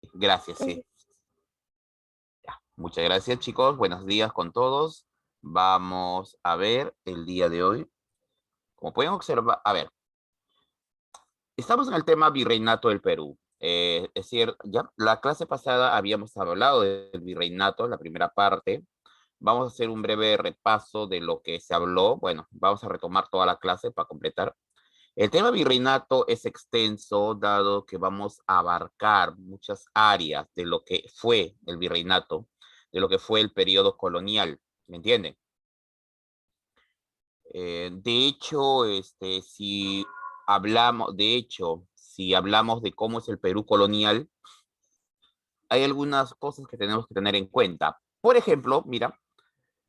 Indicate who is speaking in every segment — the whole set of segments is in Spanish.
Speaker 1: Gracias, sí. Ya. Muchas gracias, chicos. Buenos días con todos. Vamos a ver el día de hoy. Como pueden observar, a ver, estamos en el tema Virreinato del Perú. Es decir, ya la clase pasada habíamos hablado del virreinato, la primera parte. Vamos a hacer un breve repaso de lo que se habló. Bueno, vamos a retomar toda la clase para completar. El tema virreinato es extenso, dado que vamos a abarcar muchas áreas de lo que fue el virreinato, de lo que fue el periodo colonial, ¿me entienden? De hecho, si hablamos de cómo es el Perú colonial, hay algunas cosas que tenemos que tener en cuenta. Por ejemplo, mira,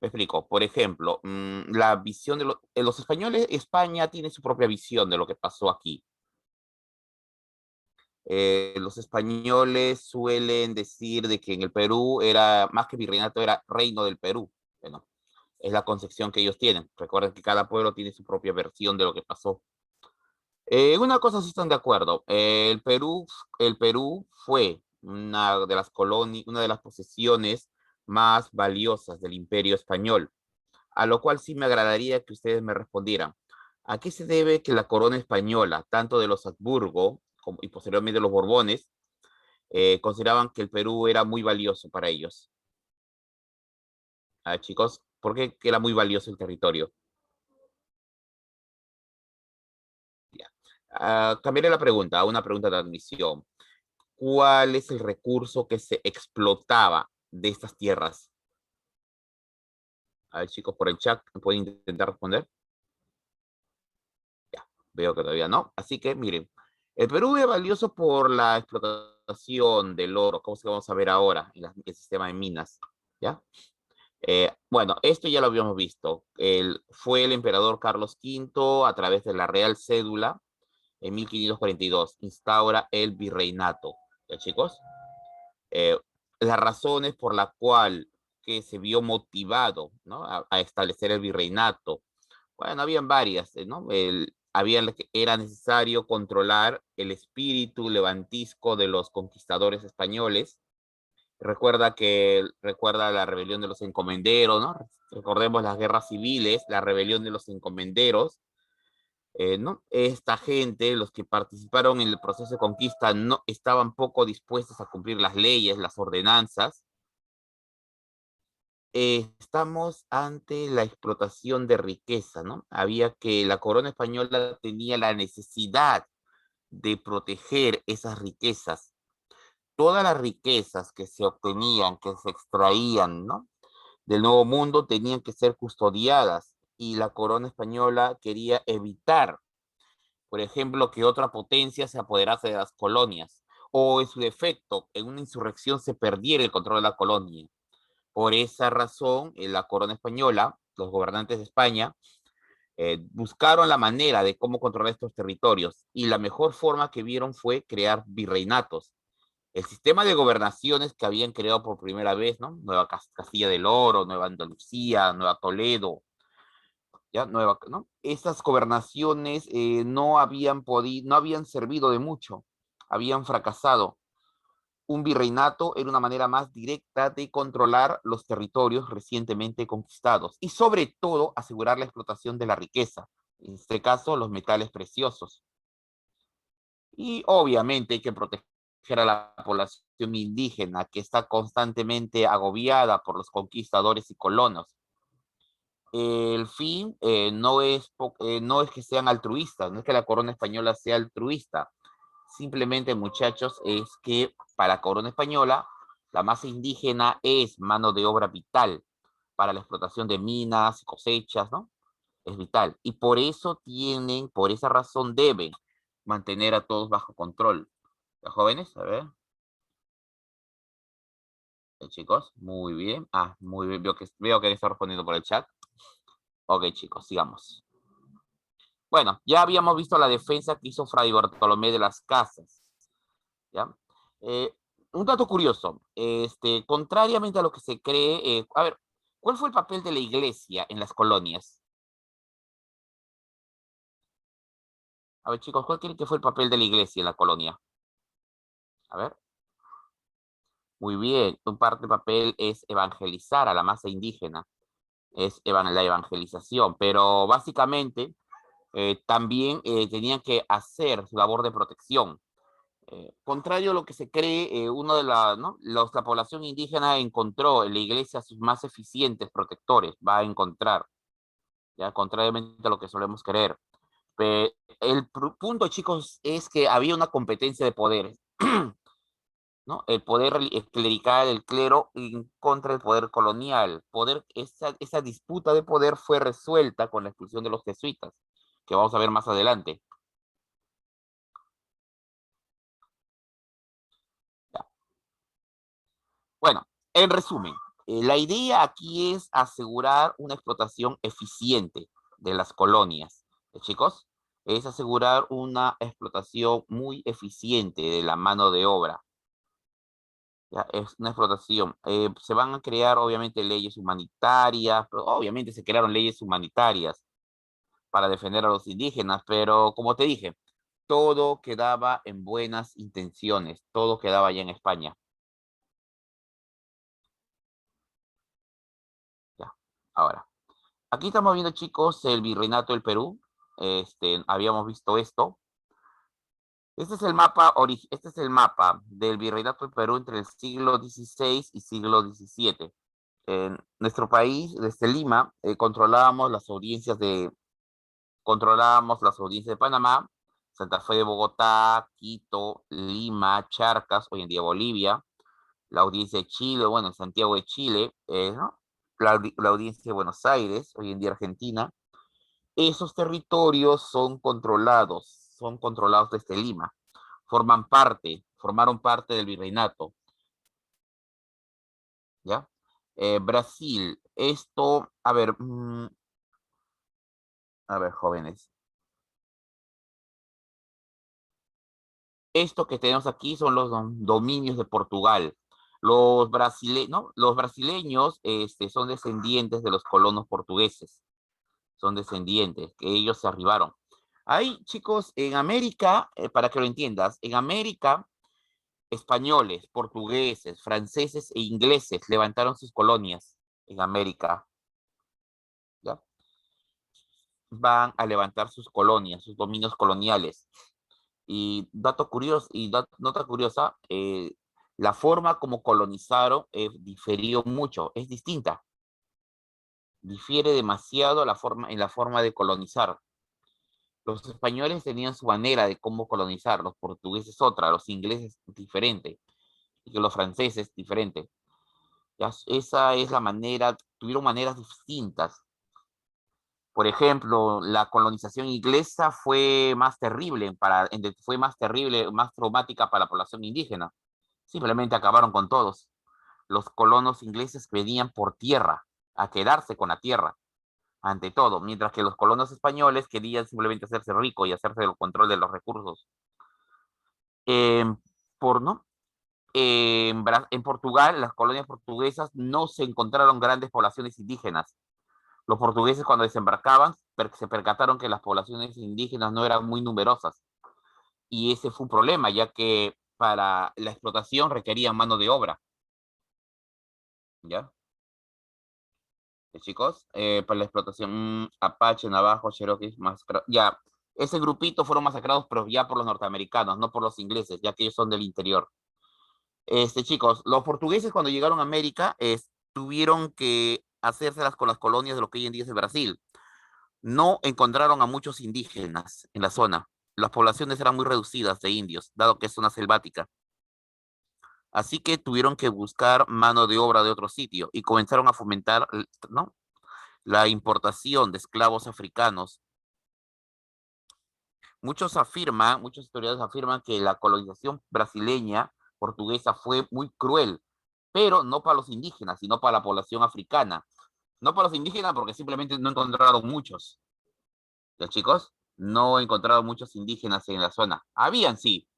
Speaker 1: me explico. Por ejemplo, la visión de los españoles, España tiene su propia visión de lo que pasó aquí. Los españoles suelen decir de que en el Perú era, más que virreinato, era reino del Perú. Bueno, es la concepción que ellos tienen. Recuerden que cada pueblo tiene su propia versión de lo que pasó. Una cosa sí están de acuerdo. El Perú fue una de las colonias, una de las posesiones más valiosas del Imperio Español, a lo cual sí me agradaría que ustedes me respondieran. ¿A qué se debe que la corona española, tanto de los Habsburgo y posteriormente los Borbones, consideraban que el Perú era muy valioso para ellos? Chicos, ¿por qué que era muy valioso el territorio? Ya. Cambiaré la pregunta a una pregunta de admisión. ¿Cuál es el recurso que se explotaba de estas tierras? A ver, chicos, por el chat, ¿pueden intentar responder? Ya, veo que todavía no. Así que, miren, el Perú es valioso por la explotación del oro, como se vamos a ver ahora en el sistema de minas, ¿ya? Bueno, esto ya lo habíamos visto. Fue el emperador Carlos V, a través de la Real Cédula, en 1542, instaura el virreinato, ¿ya, chicos? eh, las razones por la cual que se vio motivado, ¿no? a establecer el virreinato. Bueno, habían varias, ¿no? Era necesario controlar el espíritu levantisco de los conquistadores españoles. Recuerda la rebelión de los encomenderos, ¿no? Recordemos las guerras civiles, la rebelión de los encomenderos, ¿no? Esta gente, los que participaron en el proceso de conquista, no estaban poco dispuestos a cumplir las leyes, las ordenanzas. Estamos ante la explotación de riqueza, ¿no? La corona española tenía la necesidad de proteger esas riquezas. Todas las riquezas que se obtenían, que se extraían, ¿no? Del Nuevo Mundo tenían que ser custodiadas y la corona española quería evitar, por ejemplo, que otra potencia se apoderase de las colonias o en su defecto, en una insurrección se perdiera el control de la colonia. Por esa razón, la corona española, los gobernantes de España, buscaron la manera de cómo controlar estos territorios y la mejor forma que vieron fue crear virreinatos. El sistema de gobernaciones que habían creado por primera vez, ¿no? Nueva Castilla del Oro, Nueva Andalucía, Nueva Toledo, ya nueva, ¿no? Estas gobernaciones no habían servido de mucho, habían fracasado. Un virreinato era una manera más directa de controlar los territorios recientemente conquistados y sobre todo asegurar la explotación de la riqueza, en este caso los metales preciosos. Y obviamente hay que proteger a la población indígena que está constantemente agobiada por los conquistadores y colonos. El fin no es que sean altruistas, no es que la corona española sea altruista. Simplemente, muchachos, es que para la corona española la masa indígena es mano de obra vital para la explotación de minas y cosechas, ¿no? Es vital. Y por esa razón deben mantener a todos bajo control. ¿Los jóvenes? A ver, chicos, muy bien. Muy bien, veo que está respondiendo por el chat. Ok, chicos, sigamos. Bueno, ya habíamos visto la defensa que hizo Fray Bartolomé de las Casas, ¿ya? Eh, un dato curioso, contrariamente a lo que se cree, a ver, ¿cuál fue el papel de la iglesia en las colonias? A ver, chicos, ¿cuál creen que fue el papel de la iglesia en la colonia? A ver. Muy bien, un parte del papel es evangelizar a la masa indígena, es la evangelización, pero básicamente también tenían que hacer su labor de protección. Contrario a lo que se cree, uno de ¿no? La población indígena encontró en la iglesia sus más eficientes protectores, va a encontrar, ya contrariamente a lo que solemos creer. El punto, chicos, es que había una competencia de poderes, ¿no? El poder clerical, el clero, en contra del poder colonial. Esa disputa de poder fue resuelta con la expulsión de los jesuitas, que vamos a ver más adelante. Ya. Bueno, en resumen, la idea aquí es asegurar una explotación eficiente de las colonias. Chicos, es asegurar una explotación muy eficiente de la mano de obra. Ya, es una explotación. Se van a crear, obviamente, leyes humanitarias, pero obviamente se crearon leyes humanitarias para defender a los indígenas, pero como te dije, todo quedaba en buenas intenciones, todo quedaba allá en España. Ya, ahora. Aquí estamos viendo, chicos, el virreinato del Perú. Habíamos visto esto. Este es el mapa del virreinato del Perú entre el siglo XVI y siglo XVII. En nuestro país, desde Lima, controlábamos las audiencias de Panamá, Santa Fe de Bogotá, Quito, Lima, Charcas, hoy en día Bolivia, la audiencia de Chile, bueno, en Santiago de Chile, ¿no? La audiencia de Buenos Aires, hoy en día Argentina. Esos territorios son controlados desde Lima, formaron parte del virreinato, ¿ya? Brasil, a ver, jóvenes, esto que tenemos aquí son los dominios de Portugal. ¿No? Los brasileños son descendientes de los colonos portugueses, son descendientes, que ellos se arribaron. Ahí, chicos, en América, para que lo entiendas, en América españoles, portugueses, franceses e ingleses levantaron sus colonias en América, ¿ya? Van a levantar sus colonias, sus dominios coloniales. Y dato curioso, nota curiosa, la forma como colonizaron diferió mucho, es distinta, difiere demasiado en la forma de colonizar. Los españoles tenían su manera de cómo colonizar, los portugueses otra, los ingleses diferente, y que los franceses diferente. Ya, esa es la manera, tuvieron maneras distintas. Por ejemplo, la colonización inglesa fue más terrible, más traumática para la población indígena. Simplemente acabaron con todos. Los colonos ingleses venían por tierra, a quedarse con la tierra, ante todo, mientras que los colonos españoles querían simplemente hacerse ricos y hacerse el control de los recursos. Eh, ¿No? En Portugal, las colonias portuguesas no se encontraron grandes poblaciones indígenas. Los portugueses cuando desembarcaban se percataron que las poblaciones indígenas no eran muy numerosas y ese fue un problema, ya que para la explotación requerían mano de obra, ¿ya? Chicos, para la explotación Apache, Navajo, Cherokee, ya, ese grupito fueron masacrados, pero ya por los norteamericanos, no por los ingleses, ya que ellos son del interior. Chicos, los portugueses cuando llegaron a América tuvieron que hacérselas con las colonias de lo que hoy en día es el Brasil. No encontraron a muchos indígenas en la zona. Las poblaciones eran muy reducidas de indios, dado que es una selvática. Así que tuvieron que buscar mano de obra de otro sitio y comenzaron a fomentar, ¿no? La importación de esclavos africanos. Muchos historiadores afirman que la colonización brasileña portuguesa fue muy cruel, pero no para los indígenas, sino para la población africana. No para los indígenas porque simplemente no encontraron muchos. ¿Ya, chicos? No encontraron muchos indígenas en la zona. Habían, sí,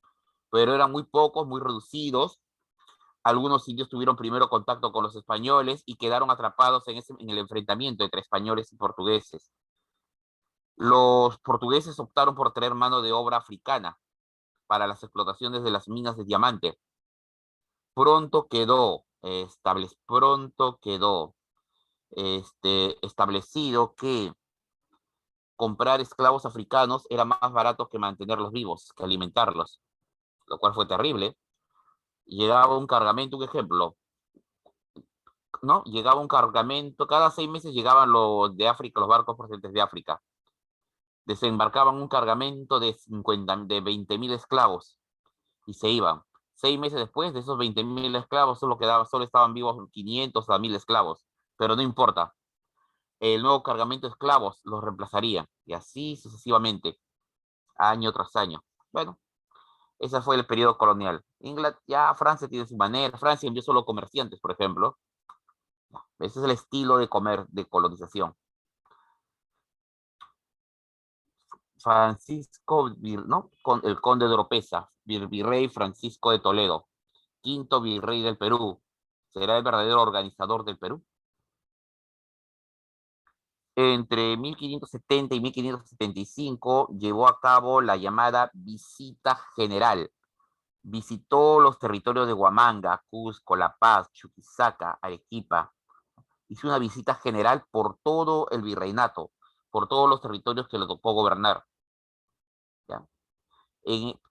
Speaker 1: pero eran muy pocos, muy reducidos. Algunos indios tuvieron primero contacto con los españoles y quedaron atrapados en el enfrentamiento entre españoles y portugueses. Los portugueses optaron por traer mano de obra africana para las explotaciones de las minas de diamante. pronto quedó establecido que comprar esclavos africanos era más barato que mantenerlos vivos, que alimentarlos, lo cual fue terrible. Llegaba un cargamento, un ejemplo, ¿no? Llegaba un cargamento, cada 6 meses llegaban los de África, los barcos procedentes de África. Desembarcaban un cargamento de 20.000 esclavos y se iban. 6 meses después, de esos 20.000 esclavos, solo estaban vivos 500 a 1.000 esclavos. Pero no importa, el nuevo cargamento de esclavos los reemplazaría. Y así sucesivamente, año tras año. Bueno, ese fue el periodo colonial. Ya Francia tiene su manera. Francia envió solo comerciantes, por ejemplo. Ese es el estilo de colonización. Francisco, ¿no? El conde de Oropesa, virrey Francisco de Toledo, quinto virrey del Perú. ¿Será el verdadero organizador del Perú? Entre 1570 y 1575 llevó a cabo la llamada Visita General. Visitó los territorios de Huamanga, Cusco, La Paz, Chuquisaca, Arequipa. Hizo una visita general por todo el virreinato, por todos los territorios que le tocó gobernar. ¿Ya?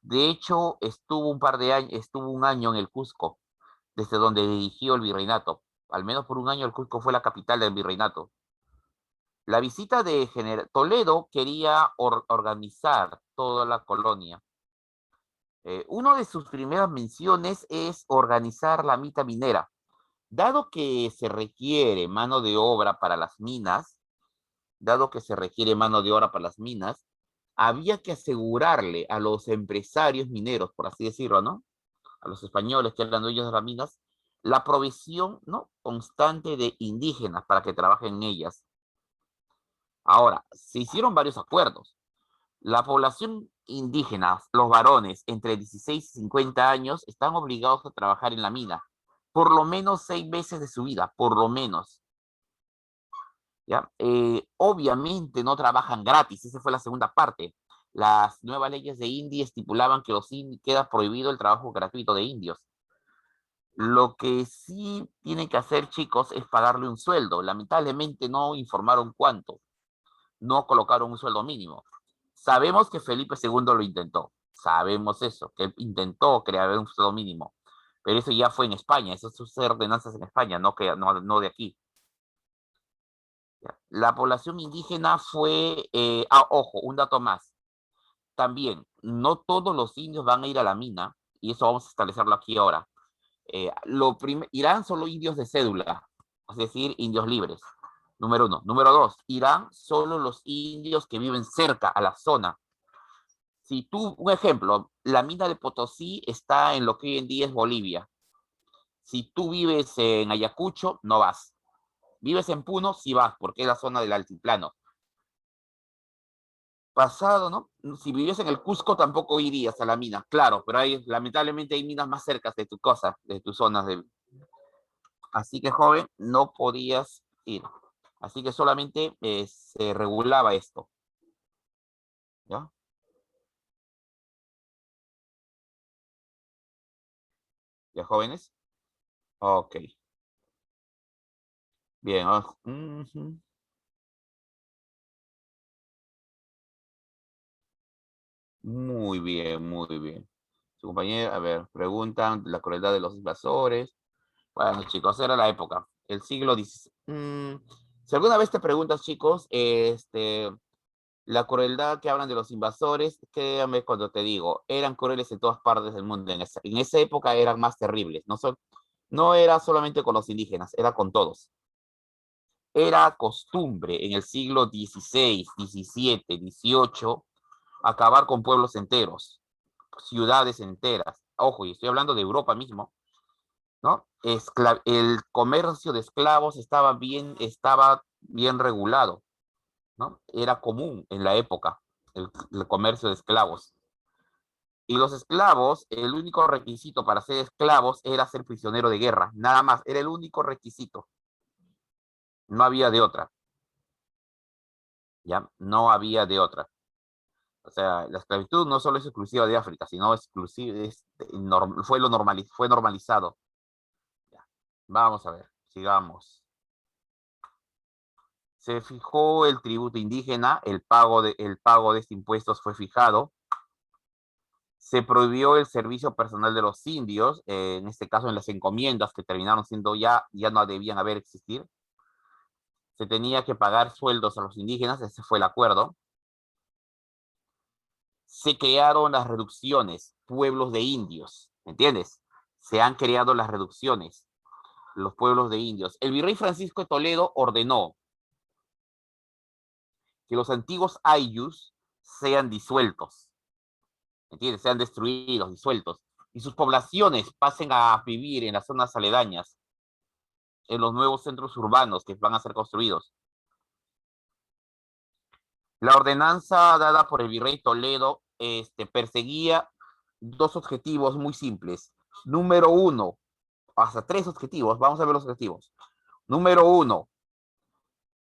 Speaker 1: De hecho, estuvo un año en el Cusco, desde donde dirigió el virreinato. Al menos por un año el Cusco fue la capital del virreinato. La visita de Toledo quería organizar toda la colonia. Una de sus primeras menciones es organizar la mita minera. Dado que se requiere mano de obra para las minas, había que asegurarle a los empresarios mineros, por así decirlo, ¿no? A los españoles que eran dueños de las minas, la provisión, ¿no? Constante de indígenas para que trabajen en ellas. Ahora, se hicieron varios acuerdos. La población indígena, los varones entre 16 y 50 años, están obligados a trabajar en la mina, por lo menos 6 meses de su vida, por lo menos. ¿Ya? Obviamente no trabajan gratis, esa fue la segunda parte. Las nuevas leyes de India estipulaban que queda prohibido el trabajo gratuito de indios. Lo que sí tienen que hacer, chicos, es pagarle un sueldo. Lamentablemente no informaron cuánto, no colocaron un sueldo mínimo. Sabemos que Felipe II lo intentó, sabemos eso, que él intentó crear un sueldo mínimo, pero eso ya fue en España, eso sus ordenanzas en España, no de aquí. La población indígena fue, ojo, un dato más, también, no todos los indios van a ir a la mina, y eso vamos a establecerlo aquí ahora. Irán solo indios de cédula, es decir, indios libres. Número uno. Número dos, Irán solo los indios que viven cerca a la zona. Si tú, un ejemplo, la mina de Potosí está en lo que hoy en día es Bolivia. Si tú vives en Ayacucho, no vas. Vives en Puno, sí vas, porque es la zona del altiplano. Pasado, ¿no? Si vivías en el Cusco, tampoco irías a la mina, claro, pero lamentablemente hay minas más cerca de tu cosa, de tus zonas de... Así que, joven, no podías ir. Así que solamente se regulaba esto. ¿Ya? ¿Ya, jóvenes? Ok. Bien. Muy bien, muy bien. Su compañero, a ver, preguntan la crueldad de los invasores. Bueno, chicos, era la época, el siglo XVI. Si alguna vez te preguntas, chicos, la crueldad que hablan de los invasores, créame cuando te digo, eran crueles en todas partes del mundo. En esa época eran más terribles. No era solamente con los indígenas, era con todos. Era costumbre en el siglo XVI, XVII, XVIII acabar con pueblos enteros, ciudades enteras. Ojo, y estoy hablando de Europa mismo, ¿no? El comercio de esclavos estaba bien regulado, ¿no? Era común en la época el comercio de esclavos. Y los esclavos, el único requisito para ser esclavos era ser prisionero de guerra, nada más, era el único requisito. No había de otra, ¿ya? No había de otra. O sea, la esclavitud no solo es exclusiva de África, sino fue normalizado. Vamos a ver, sigamos. Se fijó el tributo indígena, el pago de este impuesto fue fijado. Se prohibió el servicio personal de los indios, en este caso en las encomiendas que terminaron siendo ya no debían haber existir. Se tenía que pagar sueldos a los indígenas, ese fue el acuerdo. Se crearon las reducciones, pueblos de indios, ¿me entiendes? Se han creado las reducciones, los pueblos de indios. El virrey Francisco de Toledo ordenó que los antiguos ayllus sean disueltos, ¿me entiendes? Sean destruidos, disueltos, y sus poblaciones pasen a vivir en las zonas aledañas, en los nuevos centros urbanos que van a ser construidos. La ordenanza dada por el virrey Toledo perseguía dos objetivos muy simples. Número uno, hasta tres objetivos, vamos a ver los objetivos. Número uno,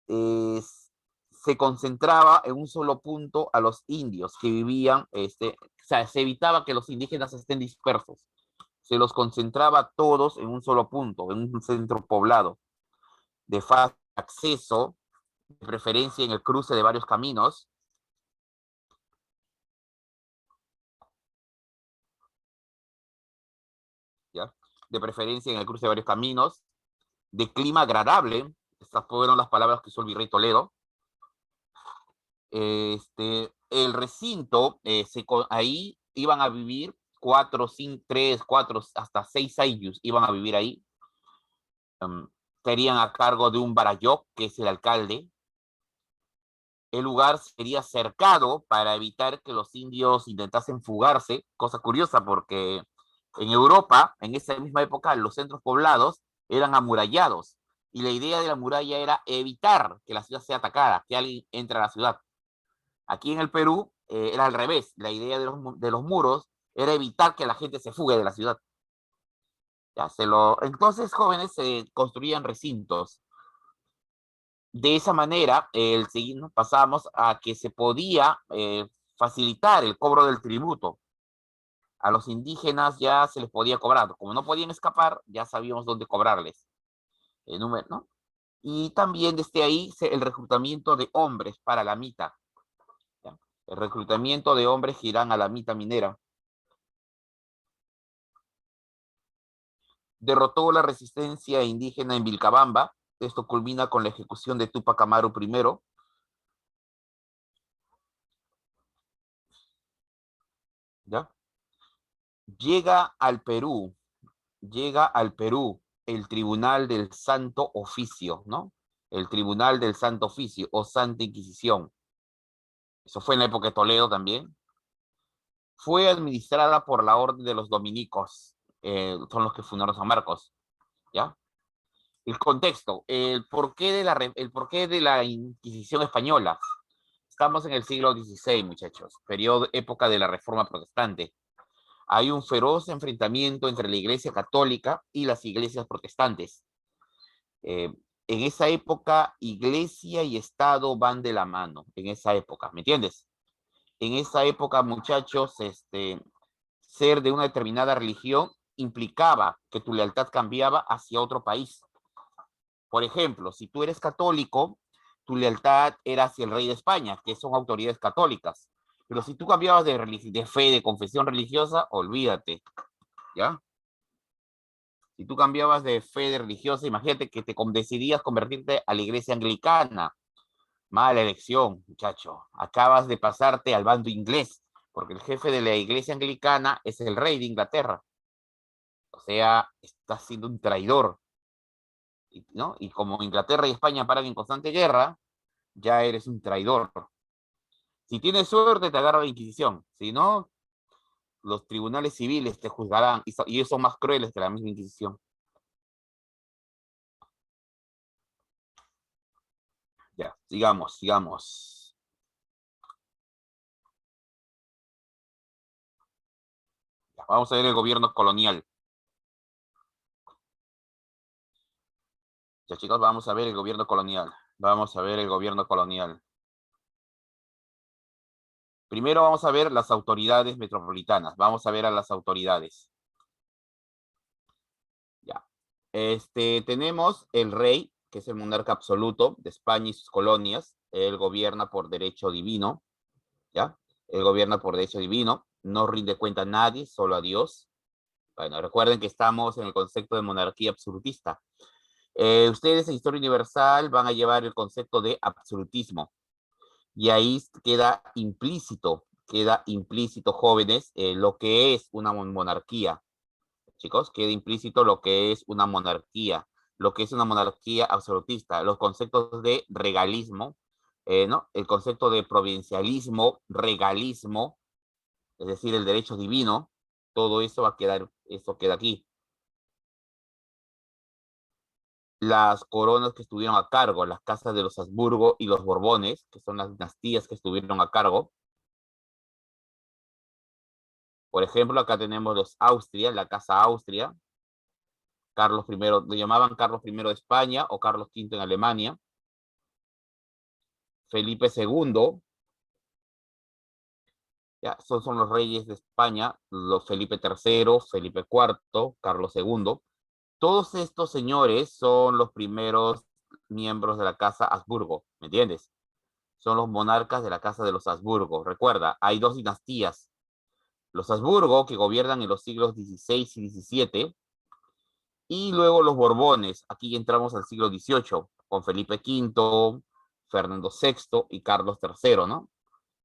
Speaker 1: se concentraba en un solo punto a los indios que vivían, o sea, se evitaba que los indígenas estén dispersos. Se los concentraba todos en un solo punto, en un centro poblado, de fácil acceso, de preferencia en el cruce de varios caminos, ¿ya? De preferencia en el cruce de varios caminos, de clima agradable, estas fueron las palabras que usó el virrey Toledo. El recinto, ahí iban a vivir 4, 5, 3, 4, hasta 6 ayllus iban a vivir ahí. Estarían a cargo de un barayoc, que es el alcalde. El lugar sería cercado para evitar que los indios intentasen fugarse, cosa curiosa porque en Europa, en esa misma época, los centros poblados eran amurallados y la idea de la muralla era evitar que la ciudad sea atacada, que alguien entre a la ciudad. Aquí en el Perú era al revés, la idea de los muros era evitar que la gente se fugue de la ciudad. Entonces, jóvenes, se construían recintos. De esa manera, pasamos a que se podía facilitar el cobro del tributo. A los indígenas ya se les podía cobrar. Como no podían escapar, ya sabíamos dónde cobrarles. El número, ¿no? Y también desde ahí el reclutamiento de hombres para la mita. ¿Ya? El reclutamiento de hombres que irán a la mita minera. Derrotó la resistencia indígena en Vilcabamba. Esto culmina con la ejecución de Túpac Amaru I. ¿Ya? Llega al Perú, llega al Perú el Tribunal del Santo Oficio, ¿no? El Tribunal del Santo Oficio o Santa Inquisición. Eso fue en la época de Toledo también. Fue administrada por la Orden de los Dominicos, son los que fundaron San Marcos, ¿ya? El contexto, el porqué de la Inquisición española. Estamos en el siglo XVI, muchachos, periodo, época de la Reforma Protestante. Hay un feroz enfrentamiento entre la Iglesia Católica y las iglesias protestantes. En esa época, Iglesia y Estado van de la mano, en esa época, ¿me entiendes? En esa época, muchachos, ser de una determinada religión implicaba que tu lealtad cambiaba hacia otro país. Por ejemplo, si tú eres católico, tu lealtad era hacia el rey de España, que son autoridades católicas. Pero si tú cambiabas de fe, de confesión religiosa, olvídate, ¿ya? Si tú cambiabas de fe de religiosa, imagínate que decidías convertirte a la iglesia anglicana. Mala elección, muchacho. Acabas de pasarte al bando inglés, porque el jefe de la iglesia anglicana es el rey de Inglaterra. O sea, estás siendo un traidor, ¿no? Y como Inglaterra y España paran en constante guerra, ya eres un traidor. Si tienes suerte, te agarra la Inquisición. Si no, los tribunales civiles te juzgarán y ellos son más crueles que la misma Inquisición. Ya, sigamos, sigamos. Ya, vamos a ver el gobierno colonial. Ya, chicos, vamos a ver el gobierno colonial. Vamos a ver el gobierno colonial. Primero vamos a ver las autoridades metropolitanas. Vamos a ver a las autoridades. Ya. Tenemos el rey, que es el monarca absoluto de España y sus colonias. Él gobierna por derecho divino, ¿ya? Él gobierna por derecho divino, no rinde cuenta a nadie, solo a Dios. Bueno, recuerden que estamos en el concepto de monarquía absolutista. Ustedes en Historia Universal van a llevar el concepto de absolutismo y ahí queda implícito, jóvenes, lo que es una monarquía. Chicos, queda implícito lo que es una monarquía, lo que es una monarquía absolutista, los conceptos de regalismo, ¿no? El concepto de provincialismo, regalismo, es decir, el derecho divino, todo eso va a quedar, eso queda aquí. Las coronas que estuvieron a cargo, las casas de los Habsburgo y los Borbones, que son las dinastías que estuvieron a cargo. Por ejemplo, acá tenemos los Austria, la casa Austria, Carlos I, lo llamaban Carlos I de España o Carlos V en Alemania, Felipe II, ya, son los reyes de España, los Felipe III, Felipe IV, Carlos II. Todos estos señores son los primeros miembros de la casa Habsburgo, ¿me entiendes? Son los monarcas de la casa de los Habsburgo. Recuerda, hay dos dinastías. Los Habsburgo, que gobiernan en los siglos XVI y XVII, y luego los Borbones. Aquí entramos al siglo XVIII, con Felipe V, Fernando VI y Carlos III, ¿no?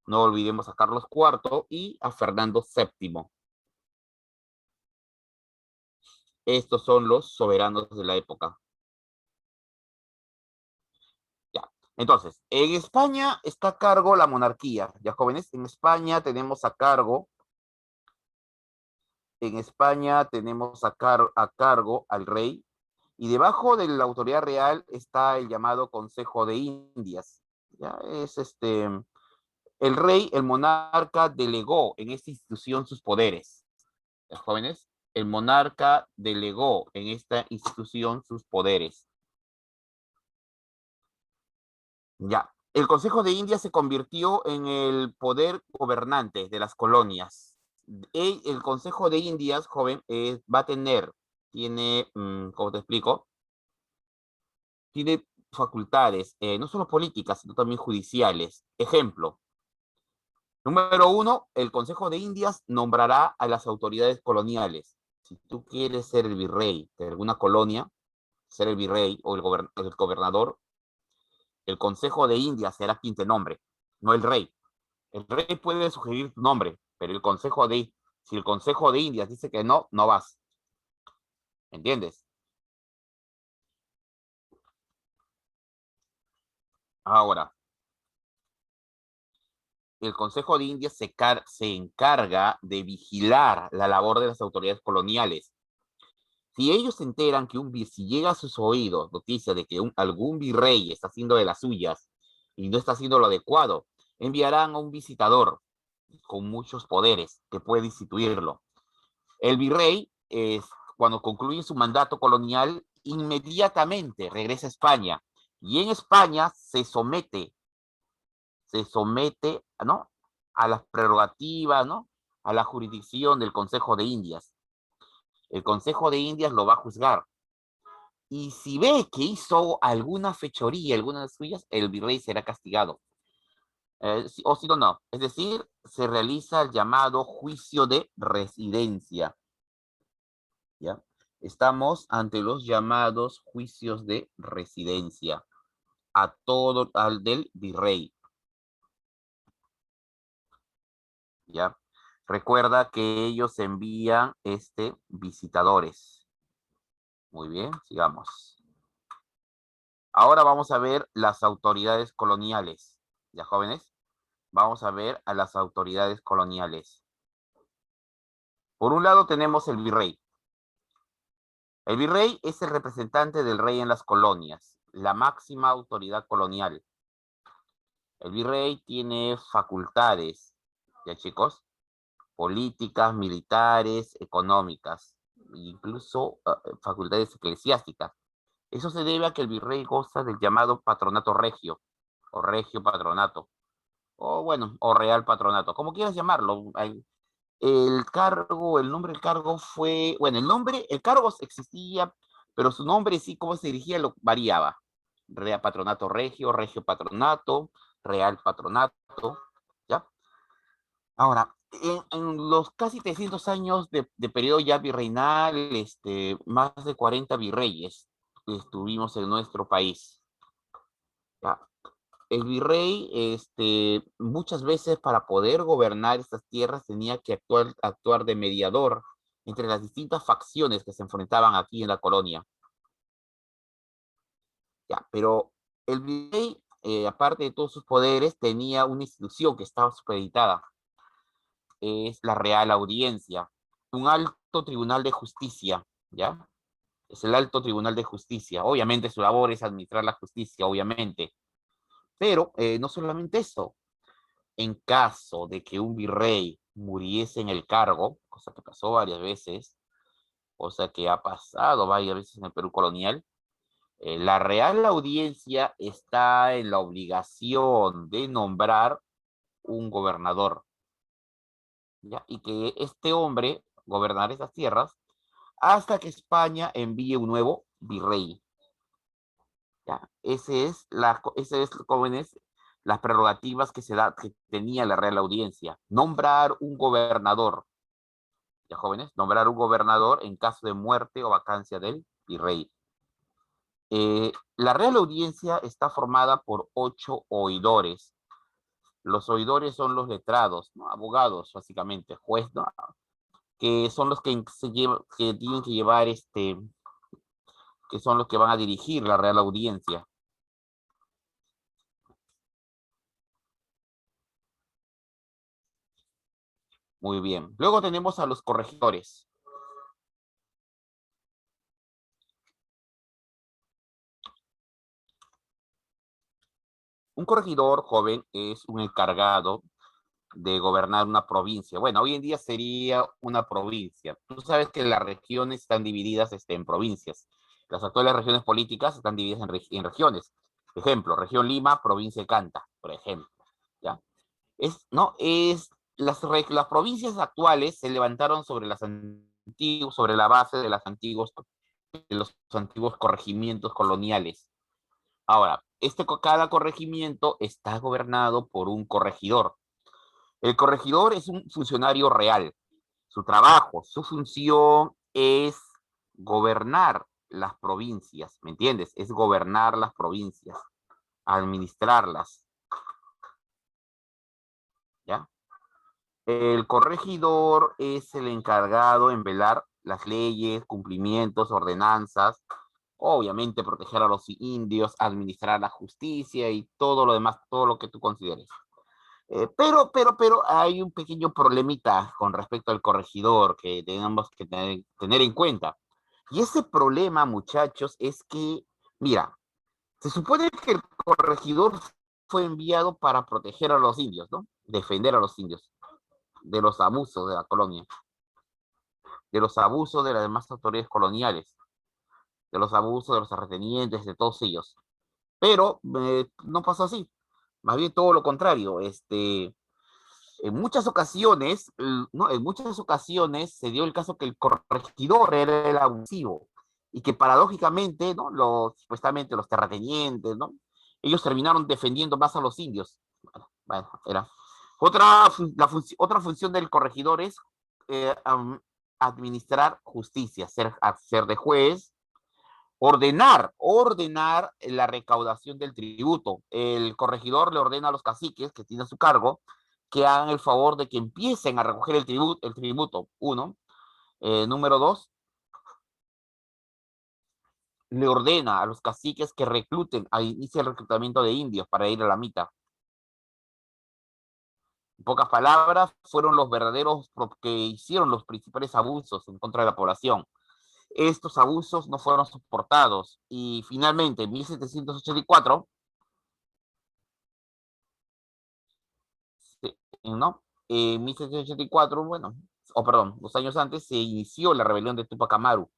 Speaker 1: No olvidemos a Carlos IV y a Fernando VII. Estos son los soberanos de la época. Ya. Entonces, en España está a cargo la monarquía. Ya, jóvenes, en España tenemos a cargo, a cargo al rey, y debajo de la autoridad real está el llamado Consejo de Indias. Ya es el rey, el monarca, delegó en esta institución sus poderes. ¿Ya, jóvenes? El monarca delegó en esta institución sus poderes. Ya. El Consejo de Indias se convirtió en el poder gobernante de las colonias. El Consejo de Indias, joven, va a tiene, ¿cómo te explico? Tiene facultades, no solo políticas, sino también judiciales. Ejemplo, número uno, el Consejo de Indias nombrará a las autoridades coloniales. Si tú quieres ser el virrey de alguna colonia, ser el virrey o el gobernador, el Consejo de Indias será quien te nombre, no el rey. El rey puede sugerir tu nombre, pero si el Consejo de Indias dice que no, no vas. ¿Entiendes? Ahora, el Consejo de Indias se encarga de vigilar la labor de las autoridades coloniales. Si ellos se enteran si llega a sus oídos noticia de que algún virrey está haciendo de las suyas y no está haciendo lo adecuado, enviarán a un visitador con muchos poderes que puede instituirlo. El virrey, cuando concluye su mandato colonial, inmediatamente regresa a España y en España se somete, ¿no? A las prerrogativas, ¿no? A la jurisdicción del Consejo de Indias. El Consejo de Indias lo va a juzgar. Y si ve que hizo alguna fechoría, alguna de suyas, el virrey será castigado. O si no, no. Es decir, se realiza el llamado juicio de residencia. ¿Ya? Estamos ante los llamados juicios de residencia al del virrey. ¿Ya? Recuerda que ellos envían visitadores. Muy bien, sigamos. Ahora vamos a ver las autoridades coloniales. ¿Ya, jóvenes? Vamos a ver a las autoridades coloniales. Por un lado tenemos el virrey. El virrey es el representante del rey en las colonias, la máxima autoridad colonial. El virrey tiene facultades, ¿ya, chicos? Políticas, militares, económicas, incluso facultades eclesiásticas. Eso se debe a que el virrey goza del llamado patronato regio, o regio patronato, o bueno, o real patronato, como quieras llamarlo. El nombre del cargo fue, bueno, el cargo existía pero su nombre sí, cómo se dirigía, lo variaba. Real Patronato Regio, Regio Patronato, Real Patronato, ¿ya? Ahora, en los casi 300 años de periodo ya virreinal, más de 40 virreyes estuvimos en nuestro país. ¿Ya? El virrey, muchas veces para poder gobernar estas tierras tenía que actuar de mediador entre las distintas facciones que se enfrentaban aquí en la colonia. Ya, pero el virrey, aparte de todos sus poderes, tenía una institución que estaba supeditada, es la Real Audiencia, un alto tribunal de justicia, ¿ya? Es el alto tribunal de justicia. Obviamente su labor es administrar la justicia, obviamente, pero no solamente eso. En caso de que un virrey muriese en el cargo, cosa que pasó varias veces, cosa que ha pasado varias veces en el Perú colonial, la Real Audiencia está en la obligación de nombrar un gobernador, ¿ya? Y que este hombre gobernará esas tierras hasta que España envíe un nuevo virrey, ¿ya? Ese es, jóvenes, las prerrogativas que tenía la Real Audiencia. Nombrar un gobernador, ya jóvenes, nombrar un gobernador en caso de muerte o vacancia del virrey. La Real Audiencia está formada por 8 oidores. Los oidores son los letrados, ¿no? Abogados, básicamente, juez, ¿no? Que son los que tienen que llevar, que son los que van a dirigir la Real Audiencia. Muy bien. Luego tenemos a los corregidores. Un corregidor joven es un encargado de gobernar una provincia. Bueno, hoy en día sería una provincia. Tú sabes que las regiones están divididas en provincias. Las actuales regiones políticas están divididas en regiones. Ejemplo, región Lima, provincia de Canta, por ejemplo. ¿Ya? No, las provincias actuales se levantaron sobre la base de, de los antiguos corregimientos coloniales. Ahora, cada corregimiento está gobernado por un corregidor. El corregidor es un funcionario real. Su trabajo, su función es gobernar las provincias, ¿me entiendes? Es gobernar las provincias, administrarlas, ¿ya? El corregidor es el encargado en velar las leyes, cumplimientos, ordenanzas, obviamente proteger a los indios, administrar la justicia y todo lo demás, todo lo que tú consideres. Pero hay un pequeño problemita con respecto al corregidor que tenemos que tener en cuenta. Y ese problema, muchachos, es que, mira, se supone que el corregidor fue enviado para proteger a los indios, ¿no? Defender a los indios de los abusos de la colonia, de los abusos de las demás autoridades coloniales, de los abusos de los terratenientes, de todos ellos. Pero no pasó así. Más bien todo lo contrario. En muchas ocasiones, ¿no? En muchas ocasiones se dio el caso que el corregidor era el abusivo y que paradójicamente, ¿no? Supuestamente los terratenientes, ¿no? Ellos terminaron defendiendo más a los indios. Bueno, era. Otra función del corregidor es administrar justicia, ser de juez, ordenar la recaudación del tributo. El corregidor le ordena a los caciques que tienen a su cargo que hagan el favor de que empiecen a recoger el tributo, uno. Número dos, le ordena a los caciques que inicien el reclutamiento de indios para ir a la mitad. En pocas palabras, fueron los verdaderos que hicieron los principales abusos en contra de la población. Estos abusos no fueron soportados y finalmente en 1784, ¿no? En 1784, bueno, o perdón, 2 años antes se inició la rebelión de Tupac Amaru,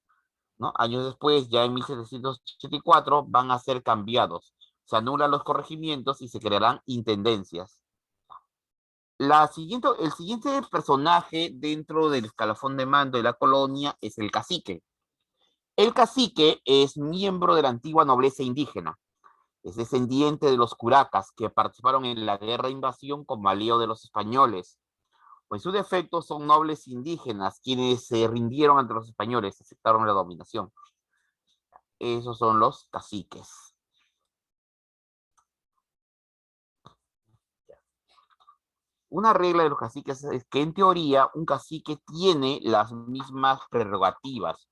Speaker 1: ¿no? Años después, ya en 1784, van a ser cambiados. Se anulan los corregimientos y se crearán intendencias. El siguiente personaje dentro del escalafón de mando de la colonia es el cacique. El cacique es miembro de la antigua nobleza indígena. Es descendiente de los curacas que participaron en la guerra de invasión como aliado de los españoles. Pues su defecto son nobles indígenas quienes se rindieron ante los españoles, aceptaron la dominación. Esos son los caciques. Una regla de los caciques es que en teoría un cacique tiene las mismas prerrogativas,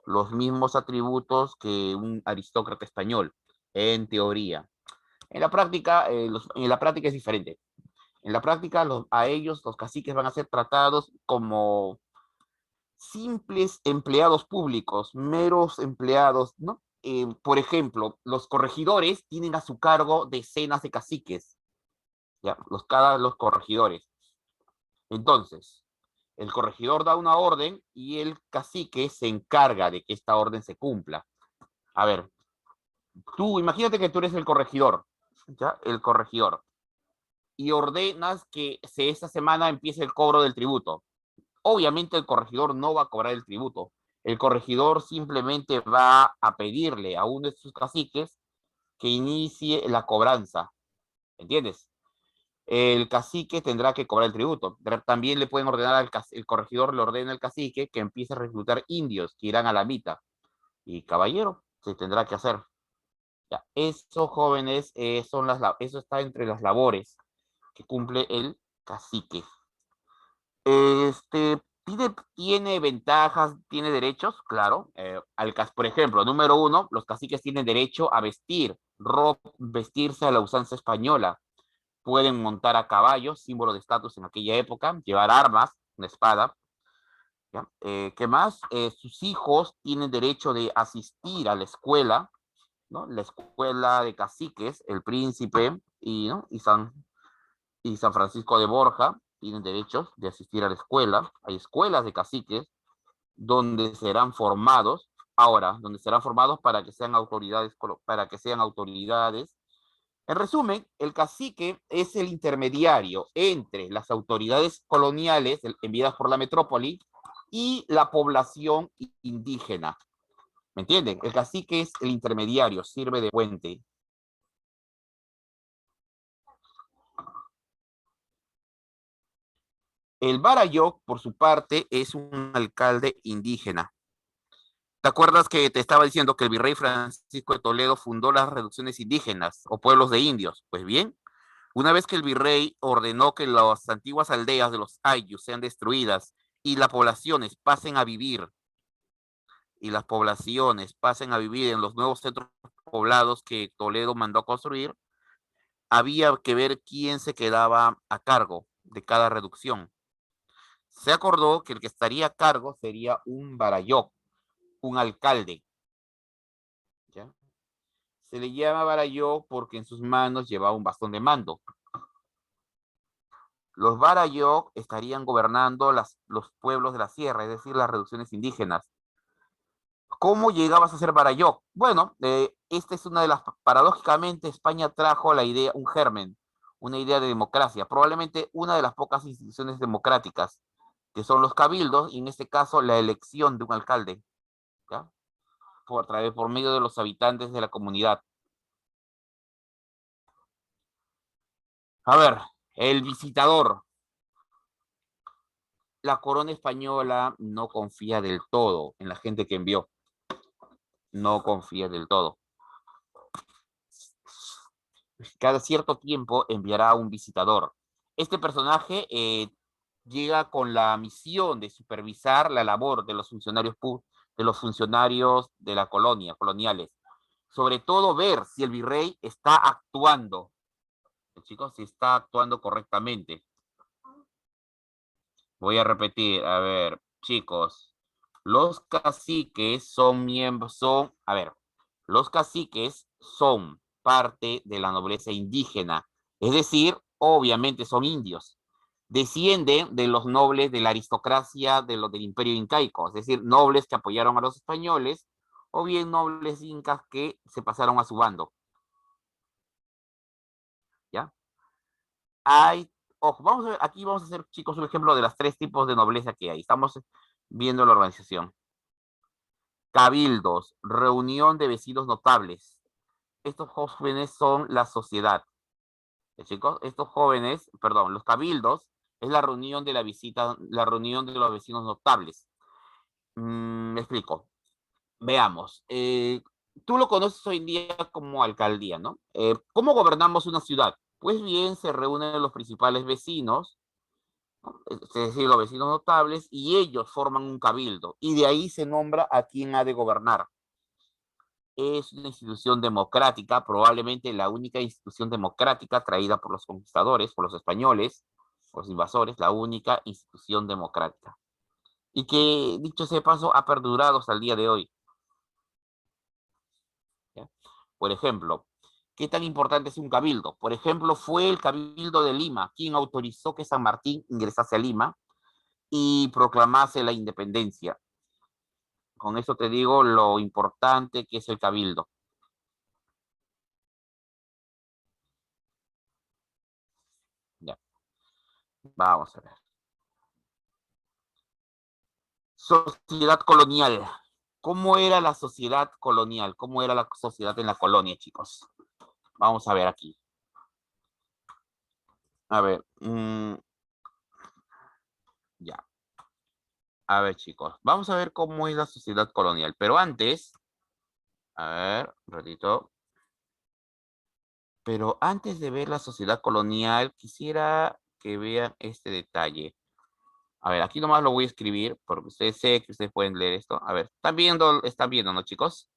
Speaker 1: los mismos atributos que un aristócrata español, en teoría. En la práctica es diferente. En la práctica, a ellos, los caciques, van a ser tratados como simples empleados públicos, meros empleados, ¿no? Por ejemplo, los corregidores tienen a su cargo decenas de caciques, ¿ya? Los corregidores. Entonces, el corregidor da una orden y el cacique se encarga de que esta orden se cumpla. A ver, tú imagínate que tú eres el corregidor, ¿ya? El corregidor. Y ordenas que esta semana empiece el cobro del tributo. Obviamente el corregidor no va a cobrar el tributo. El corregidor simplemente va a pedirle a uno de sus caciques que inicie la cobranza. ¿Entiendes? El cacique tendrá que cobrar el tributo. También le pueden ordenar el corregidor le ordena al cacique que empiece a reclutar indios que irán a la mitad. Y caballero, se tendrá que hacer. Ya, eso, jóvenes, eso está entre las labores que cumple el cacique. Tiene ventajas, tiene derechos, claro. Por ejemplo, número uno, los caciques tienen derecho a vestirse a la usanza española. Pueden montar a caballo, símbolo de estatus en aquella época, llevar armas, una espada. ¿Ya? ¿Qué más? Sus hijos tienen derecho de asistir a la escuela, ¿no? La escuela de caciques, el príncipe ¿no? y San Francisco de Borja tienen derechos de asistir a la escuela. Hay escuelas de caciques donde serán formados, donde serán formados para que sean autoridades. En resumen, el cacique es el intermediario entre las autoridades coloniales enviadas por la metrópoli y la población indígena. ¿Me entienden? El cacique es el intermediario, sirve de puente. El Barayoc, por su parte, es un alcalde indígena. ¿Te acuerdas que te estaba diciendo que el virrey Francisco de Toledo fundó las reducciones indígenas o pueblos de indios? Pues bien, una vez que el virrey ordenó que las antiguas aldeas de los ayllus sean destruidas y las poblaciones pasen a vivir en los nuevos centros poblados que Toledo mandó a construir, había que ver quién se quedaba a cargo de cada reducción. Se acordó que el que estaría a cargo sería un barayoc, un alcalde. ¿Ya? Se le llama barayoc porque en sus manos llevaba un bastón de mando. Los barayoc estarían gobernando los pueblos de la sierra, es decir, las reducciones indígenas. ¿Cómo llegabas a ser barayoc? Bueno, esta es una de las, paradójicamente, España trajo la idea, un germen, una idea de democracia, probablemente una de las pocas instituciones democráticas, que son los cabildos, y en este caso la elección de un alcalde, ¿ya? Por medio de los habitantes de la comunidad. A ver, el visitador. La corona española no confía del todo en la gente que envió. No confía del todo. Cada cierto tiempo enviará un visitador. Este personaje llega con la misión de supervisar la labor de los funcionarios de la colonia, coloniales. Sobre todo ver si el virrey está actuando, chicos, si está actuando correctamente. Voy a repetir, a ver, chicos, los caciques a ver, los caciques son parte de la nobleza indígena, es decir, obviamente son indios, descienden de los nobles de la aristocracia del imperio incaico, es decir, nobles que apoyaron a los españoles o bien nobles incas que se pasaron a su bando, ¿ya? Hay, ojo, aquí vamos a hacer, chicos, un ejemplo de los tres tipos de nobleza que hay. Estamos viendo la organización. Cabildos, reunión de vecinos notables. Estos jóvenes son la sociedad. Chicos, estos jóvenes, perdón, los cabildos es la reunión de la visita, la reunión de los vecinos notables. Me explico. Veamos. Tú lo conoces hoy en día como alcaldía, ¿no? ¿Cómo gobernamos una ciudad? Pues bien, se reúnen los principales vecinos, ¿no? Es decir, los vecinos notables, y ellos forman un cabildo, y de ahí se nombra a quien ha de gobernar. Es una institución democrática, probablemente la única institución democrática traída por los conquistadores, por los españoles, por los invasores, la única institución democrática. Y que, dicho sea de paso, ha perdurado hasta el día de hoy. ¿Ya? Por ejemplo, ¿qué tan importante es un cabildo? Por ejemplo, fue el Cabildo de Lima quien autorizó que San Martín ingresase a Lima y proclamase la independencia. Con eso te digo lo importante que es el cabildo. Ya, vamos a ver. Sociedad colonial. ¿Cómo era la sociedad colonial? ¿Cómo era la sociedad en la colonia, chicos? Vamos a ver aquí. A ver, ya. A ver, chicos. Vamos a ver cómo es la sociedad colonial. Pero antes, a ver, un ratito. Pero antes de ver la sociedad colonial, quisiera que vean este detalle. A ver, aquí nomás lo voy a escribir, porque ustedes sé que ustedes pueden leer esto. A ver, están viendo, ¿no, chicos?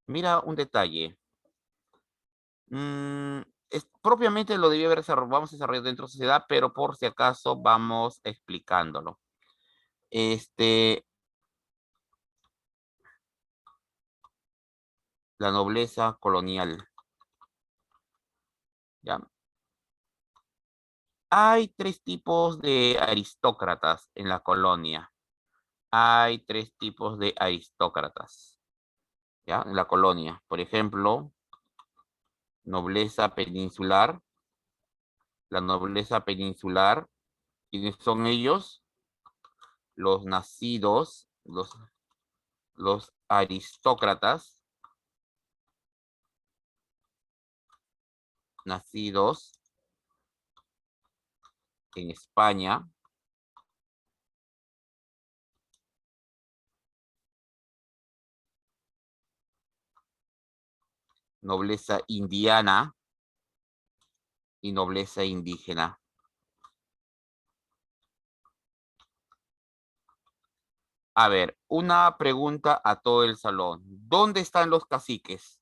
Speaker 1: Mira un detalle. Propiamente lo debía haber desarrollado, vamos a desarrollar dentro de la sociedad, pero por si acaso vamos explicándolo. La nobleza colonial. ¿Ya? Hay tres tipos de aristócratas en la colonia. Hay tres tipos de aristócratas, ¿ya? En la colonia. Por ejemplo, nobleza peninsular. La nobleza peninsular, ¿quiénes son ellos? Los nacidos, los aristócratas nacidos en España, nobleza indiana y nobleza indígena. A ver, una pregunta a todo el salón. ¿Dónde están los caciques?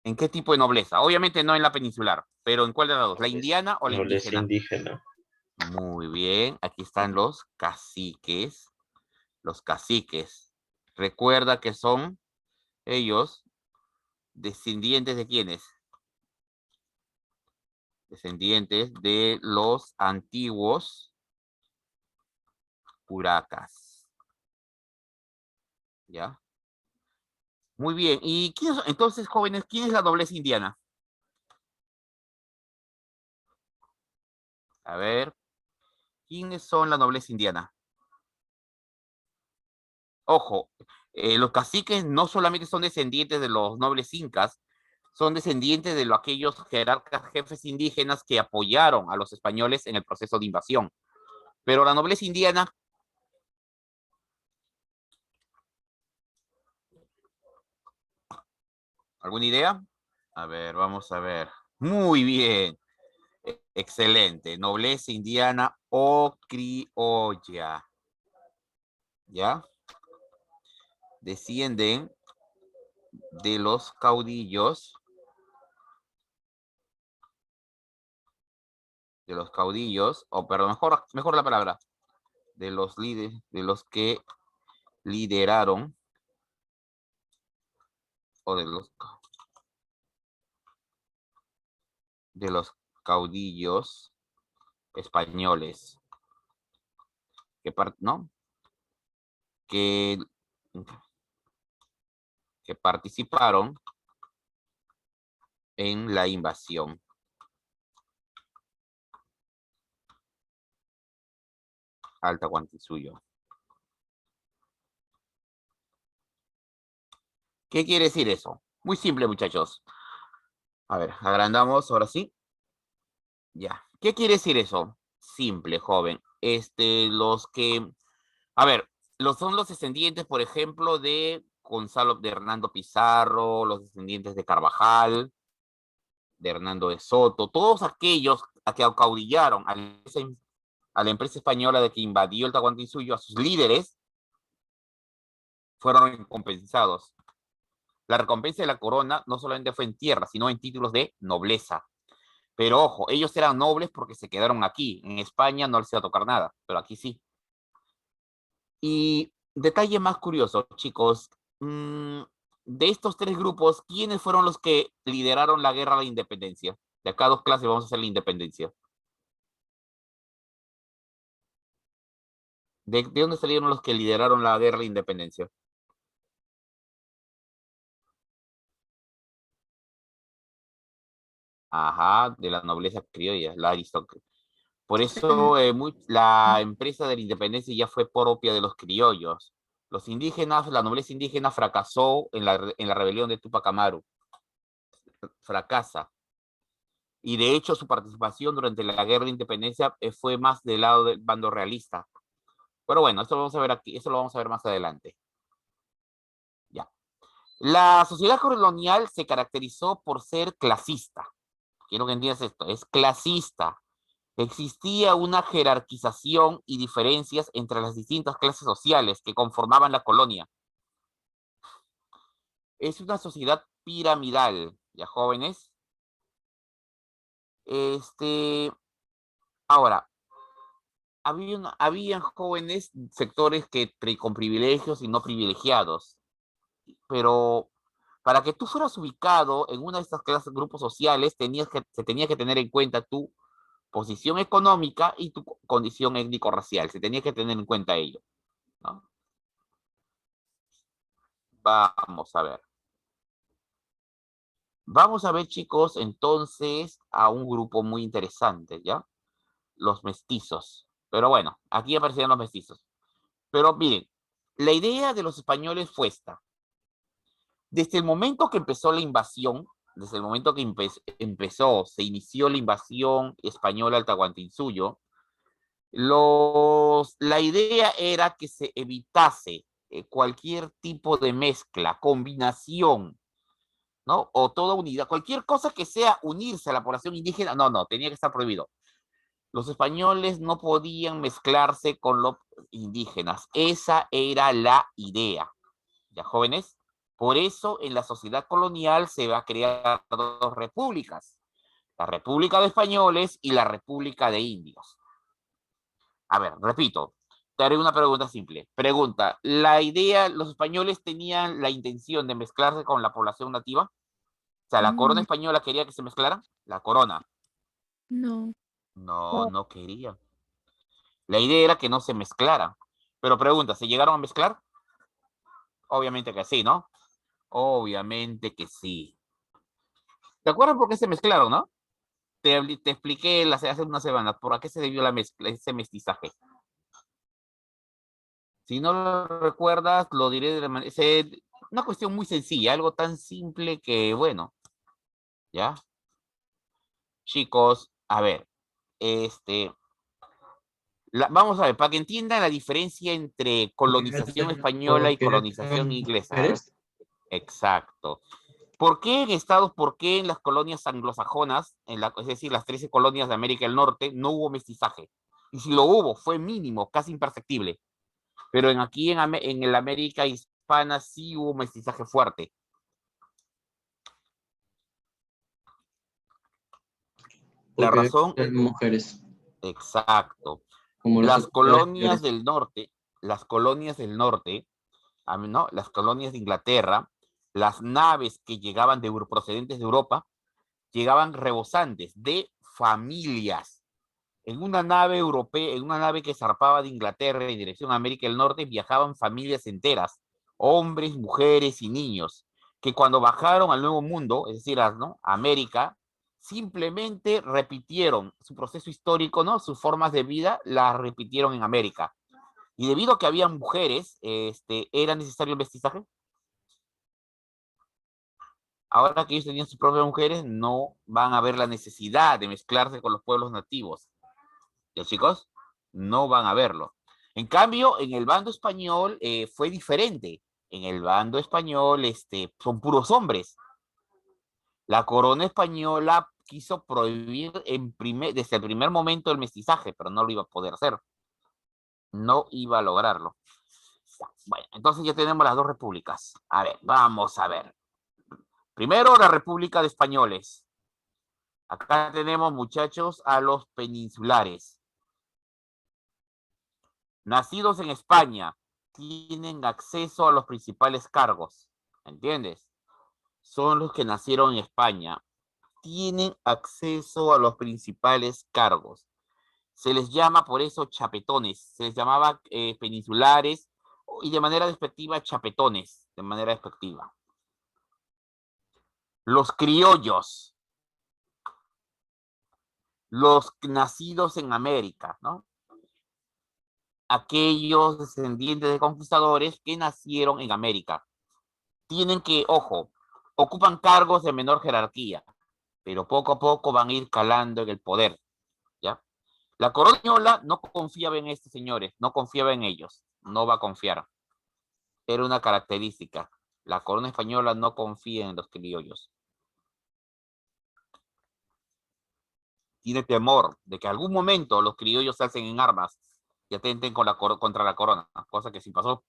Speaker 1: ¿En qué tipo de nobleza? Obviamente no en la peninsular, pero ¿en cuál de las dos? ¿La indiana o la
Speaker 2: Nobleza
Speaker 1: indígena?
Speaker 2: indígena.
Speaker 1: Muy bien, aquí están los caciques. Los caciques. Recuerda que son ellos descendientes de quiénes? Descendientes de los antiguos Puracas. ¿Ya? Muy bien. ¿Y entonces, jóvenes, quién es la nobleza indiana? A ver, ¿quiénes son la nobleza indiana? Ojo, los caciques no solamente son descendientes de los nobles incas, son descendientes de aquellos jerarcas jefes indígenas que apoyaron a los españoles en el proceso de invasión. Pero la nobleza indiana, ¿alguna idea? A ver, vamos a ver. Muy bien. Excelente. Nobleza indiana o criolla. ¿Ya? Descienden de los caudillos, o perdón, mejor la palabra, de los líderes, de los que lideraron, o de los caudillos españoles, ¿no? Que, que participaron en la invasión. Alta Guantisuyo. ¿Qué quiere decir eso? Muy simple, muchachos. A ver, agrandamos, ahora sí. Ya. ¿Qué quiere decir eso? Simple, joven. Los que, a ver, son los descendientes, por ejemplo, de Gonzalo, de Hernando Pizarro, los descendientes de Carvajal, de Hernando de Soto, todos aquellos a que acaudillaron a la empresa española de que invadió el Tahuantinsuyo, a sus líderes, fueron recompensados. La recompensa de la corona no solamente fue en tierra, sino en títulos de nobleza. Pero ojo, ellos eran nobles porque se quedaron aquí. En España no les iba a tocar nada, pero aquí sí. Y detalle más curioso, chicos, de estos tres grupos, ¿quiénes fueron los que lideraron la guerra a la independencia? De acá a dos clases vamos a hacer la independencia. ¿De dónde salieron los que lideraron la guerra a la independencia? Ajá, de la nobleza criolla, la aristocracia. Por eso la empresa de la independencia ya fue propia de los criollos. Los indígenas, la nobleza indígena fracasó en la rebelión de Tupac Amaru. Fracasa. Y de hecho su participación durante la guerra de independencia fue más del lado del bando realista. Pero bueno, esto lo vamos a ver aquí, eso lo vamos a ver más adelante. Ya. La sociedad colonial se caracterizó por ser clasista. Quiero que entiendas esto, es clasista. Existía una jerarquización y diferencias entre las distintas clases sociales que conformaban la colonia. Es una sociedad piramidal, ya jóvenes. Ahora, habían jóvenes sectores con privilegios y no privilegiados, pero para que tú fueras ubicado en una de estas clases, grupos sociales, se tenía que tener en cuenta tu posición económica y tu condición étnico-racial. Se tenía que tener en cuenta ello, ¿no? Vamos a ver. Vamos a ver, chicos, entonces a un grupo muy interesante, ¿ya? Los mestizos. Pero bueno, aquí aparecían los mestizos. Pero miren, la idea de los españoles fue esta. Desde el momento que empezó la invasión, desde el momento que se inició la invasión española al Tahuantinsuyo, la idea era que se evitase cualquier tipo de mezcla, combinación, ¿no? O toda unidad, cualquier cosa que sea unirse a la población indígena, no, tenía que estar prohibido. Los españoles no podían mezclarse con los indígenas. Esa era la idea. ¿Ya, jóvenes? Por eso en la sociedad colonial se va a crear dos repúblicas. La República de Españoles y la República de Indios. A ver, repito, te haré una pregunta simple. Pregunta, ¿los españoles tenían la intención de mezclarse con la población nativa? O sea, ¿la corona española quería que se mezclaran? La corona.
Speaker 2: No.
Speaker 1: No, no quería. La idea era que no se mezclaran. Pero pregunta, ¿se llegaron a mezclar? Obviamente que sí, ¿no? Obviamente que sí. ¿Te acuerdas por qué se mezclaron, no? Te expliqué hace unas semanas por qué se debió la mezcla, ese mestizaje. Si no lo recuerdas, lo diré de la manera. Una cuestión muy sencilla, algo tan simple que, bueno, ¿ya? Chicos, a ver, este, vamos a ver, para que entiendan la diferencia entre colonización española y
Speaker 3: Porque
Speaker 1: colonización
Speaker 3: eran
Speaker 1: inglesa.
Speaker 3: mujeres.
Speaker 1: Exacto. ¿Por qué en las colonias anglosajonas, es decir, las 13 colonias de América del Norte, no hubo mestizaje? Y si lo hubo, fue mínimo, casi imperceptible. Pero en el América hispana sí hubo mestizaje fuerte. La
Speaker 3: Porque
Speaker 1: razón,
Speaker 3: eran mujeres,
Speaker 1: exacto.
Speaker 3: como los
Speaker 1: Las
Speaker 3: españoles
Speaker 1: colonias
Speaker 3: mayores.
Speaker 1: del norte, las colonias del norte, ¿no? Las colonias de Inglaterra, las naves que llegaban procedentes de Europa, llegaban rebosantes de familias. En una nave europea, en una nave que zarpaba de Inglaterra en dirección a América del Norte, viajaban familias enteras, hombres, mujeres y niños, que cuando bajaron al Nuevo Mundo, es decir, ¿no? a América, simplemente repitieron su proceso histórico, ¿no? Sus formas de vida las repitieron en América. Y debido a que había mujeres, ¿era necesario el mestizaje? Ahora que ellos tenían sus propias mujeres, no van a ver la necesidad de mezclarse con los pueblos nativos. ¿Ya, chicos? No van a verlo. En cambio, en el bando español fue diferente. En el bando español son puros hombres. La corona española quiso prohibir desde el primer momento el mestizaje, pero no lo iba a poder hacer. No iba a lograrlo. Bueno, entonces ya tenemos las dos repúblicas. A ver, vamos a ver. Primero, la República de Españoles. Acá tenemos, muchachos, a los peninsulares. Nacidos en España, tienen acceso a los principales cargos. ¿Entiendes? Son los que nacieron en España. Tienen acceso a los principales cargos. Se les llama por eso chapetones. Se les llamaba peninsulares y de manera despectiva chapetones, de manera despectiva. Los criollos, los nacidos en América, ¿no? Aquellos descendientes de conquistadores que nacieron en América. Tienen que, ojo, ocupan cargos de menor jerarquía, pero poco a poco van a ir calando en el poder, ¿ya? La corona española no confiaba en estos señores, no confiaba en ellos, no va a confiar. Era una característica. La corona española no confía en los criollos. Tiene temor de que algún momento los criollos se alcen en armas y atenten contra la corona, cosa que sí pasó.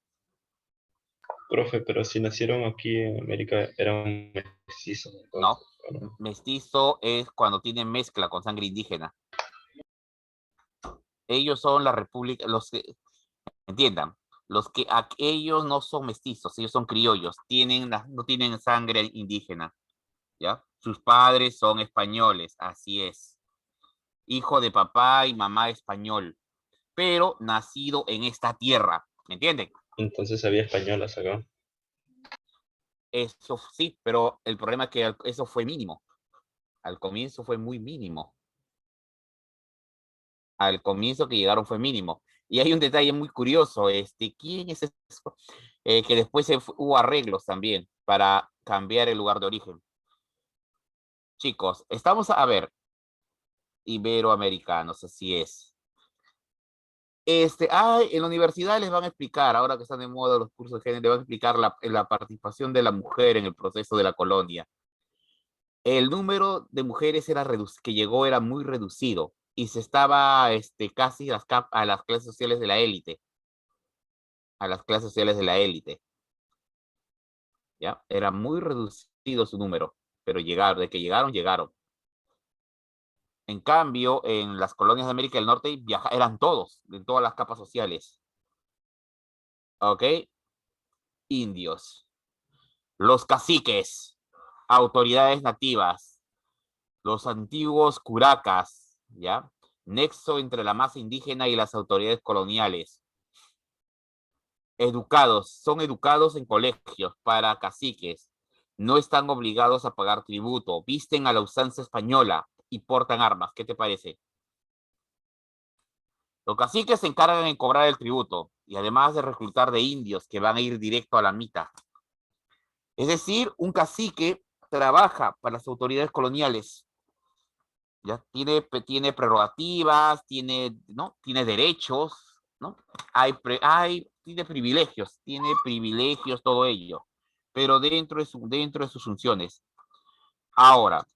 Speaker 2: Profe, pero si nacieron aquí en América, eran mestizos
Speaker 1: No,
Speaker 2: entonces, ¿o no?
Speaker 1: mestizo es cuando tienen mezcla con sangre indígena. Ellos son la república, los que, entiendan, ellos no son mestizos, ellos son criollos, no tienen sangre indígena, ¿ya? Sus padres son españoles, así es. Hijo de papá y mamá español, pero nacido en esta tierra, ¿me entienden?
Speaker 2: Entonces había españolas acá.
Speaker 1: Eso sí, pero el problema es que eso fue mínimo. Al comienzo fue muy mínimo. Al comienzo que llegaron fue mínimo. Y hay un detalle muy curioso, ¿quién es eso? Que después hubo arreglos también para cambiar el lugar de origen. Chicos, estamos a ver, iberoamericanos, así es. En la universidad les van a explicar, ahora que están de moda los cursos de género, les van a explicar la participación de la mujer en el proceso de la colonia. El número de mujeres que llegó era muy reducido y se estaba casi a las clases sociales de la élite, a las clases sociales de la élite, ¿ya? Era muy reducido su número, pero de que llegaron, llegaron. En cambio, en las colonias de América del Norte eran todos, de todas las capas sociales. ¿Ok? Indios, los caciques, autoridades nativas, los antiguos curacas, ¿ya? Nexo entre la masa indígena y las autoridades coloniales. Son educados en colegios para caciques, no están obligados a pagar tributo, visten a la usanza española y portan armas. ¿Qué te parece? Los caciques se encargan en cobrar el tributo y además de reclutar de indios que van a ir directo a la mitad. Es decir, un cacique trabaja para las autoridades coloniales. Ya tiene prerrogativas, ¿no? Tiene derechos, ¿no? Tiene privilegios, todo ello, pero dentro de sus funciones. Ahora,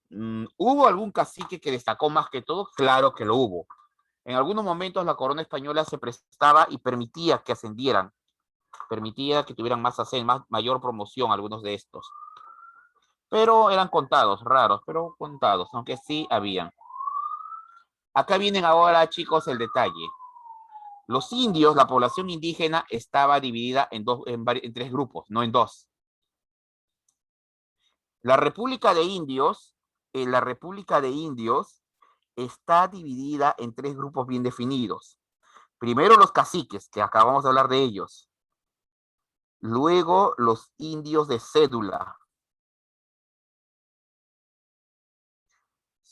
Speaker 1: ¿hubo algún cacique que destacó más que todo? Claro que lo hubo. En algunos momentos la corona española se prestaba y permitía que ascendieran, permitía que tuvieran mayor promoción algunos de estos. Pero eran contados, raros, pero contados, aunque sí habían. Acá vienen ahora, chicos, el detalle. Los indios, la población indígena, estaba dividida en tres grupos, no en dos. La República de Indios, la República de Indios está dividida en tres grupos bien definidos. Primero los caciques, que acabamos de hablar de ellos. Luego los indios de cédula.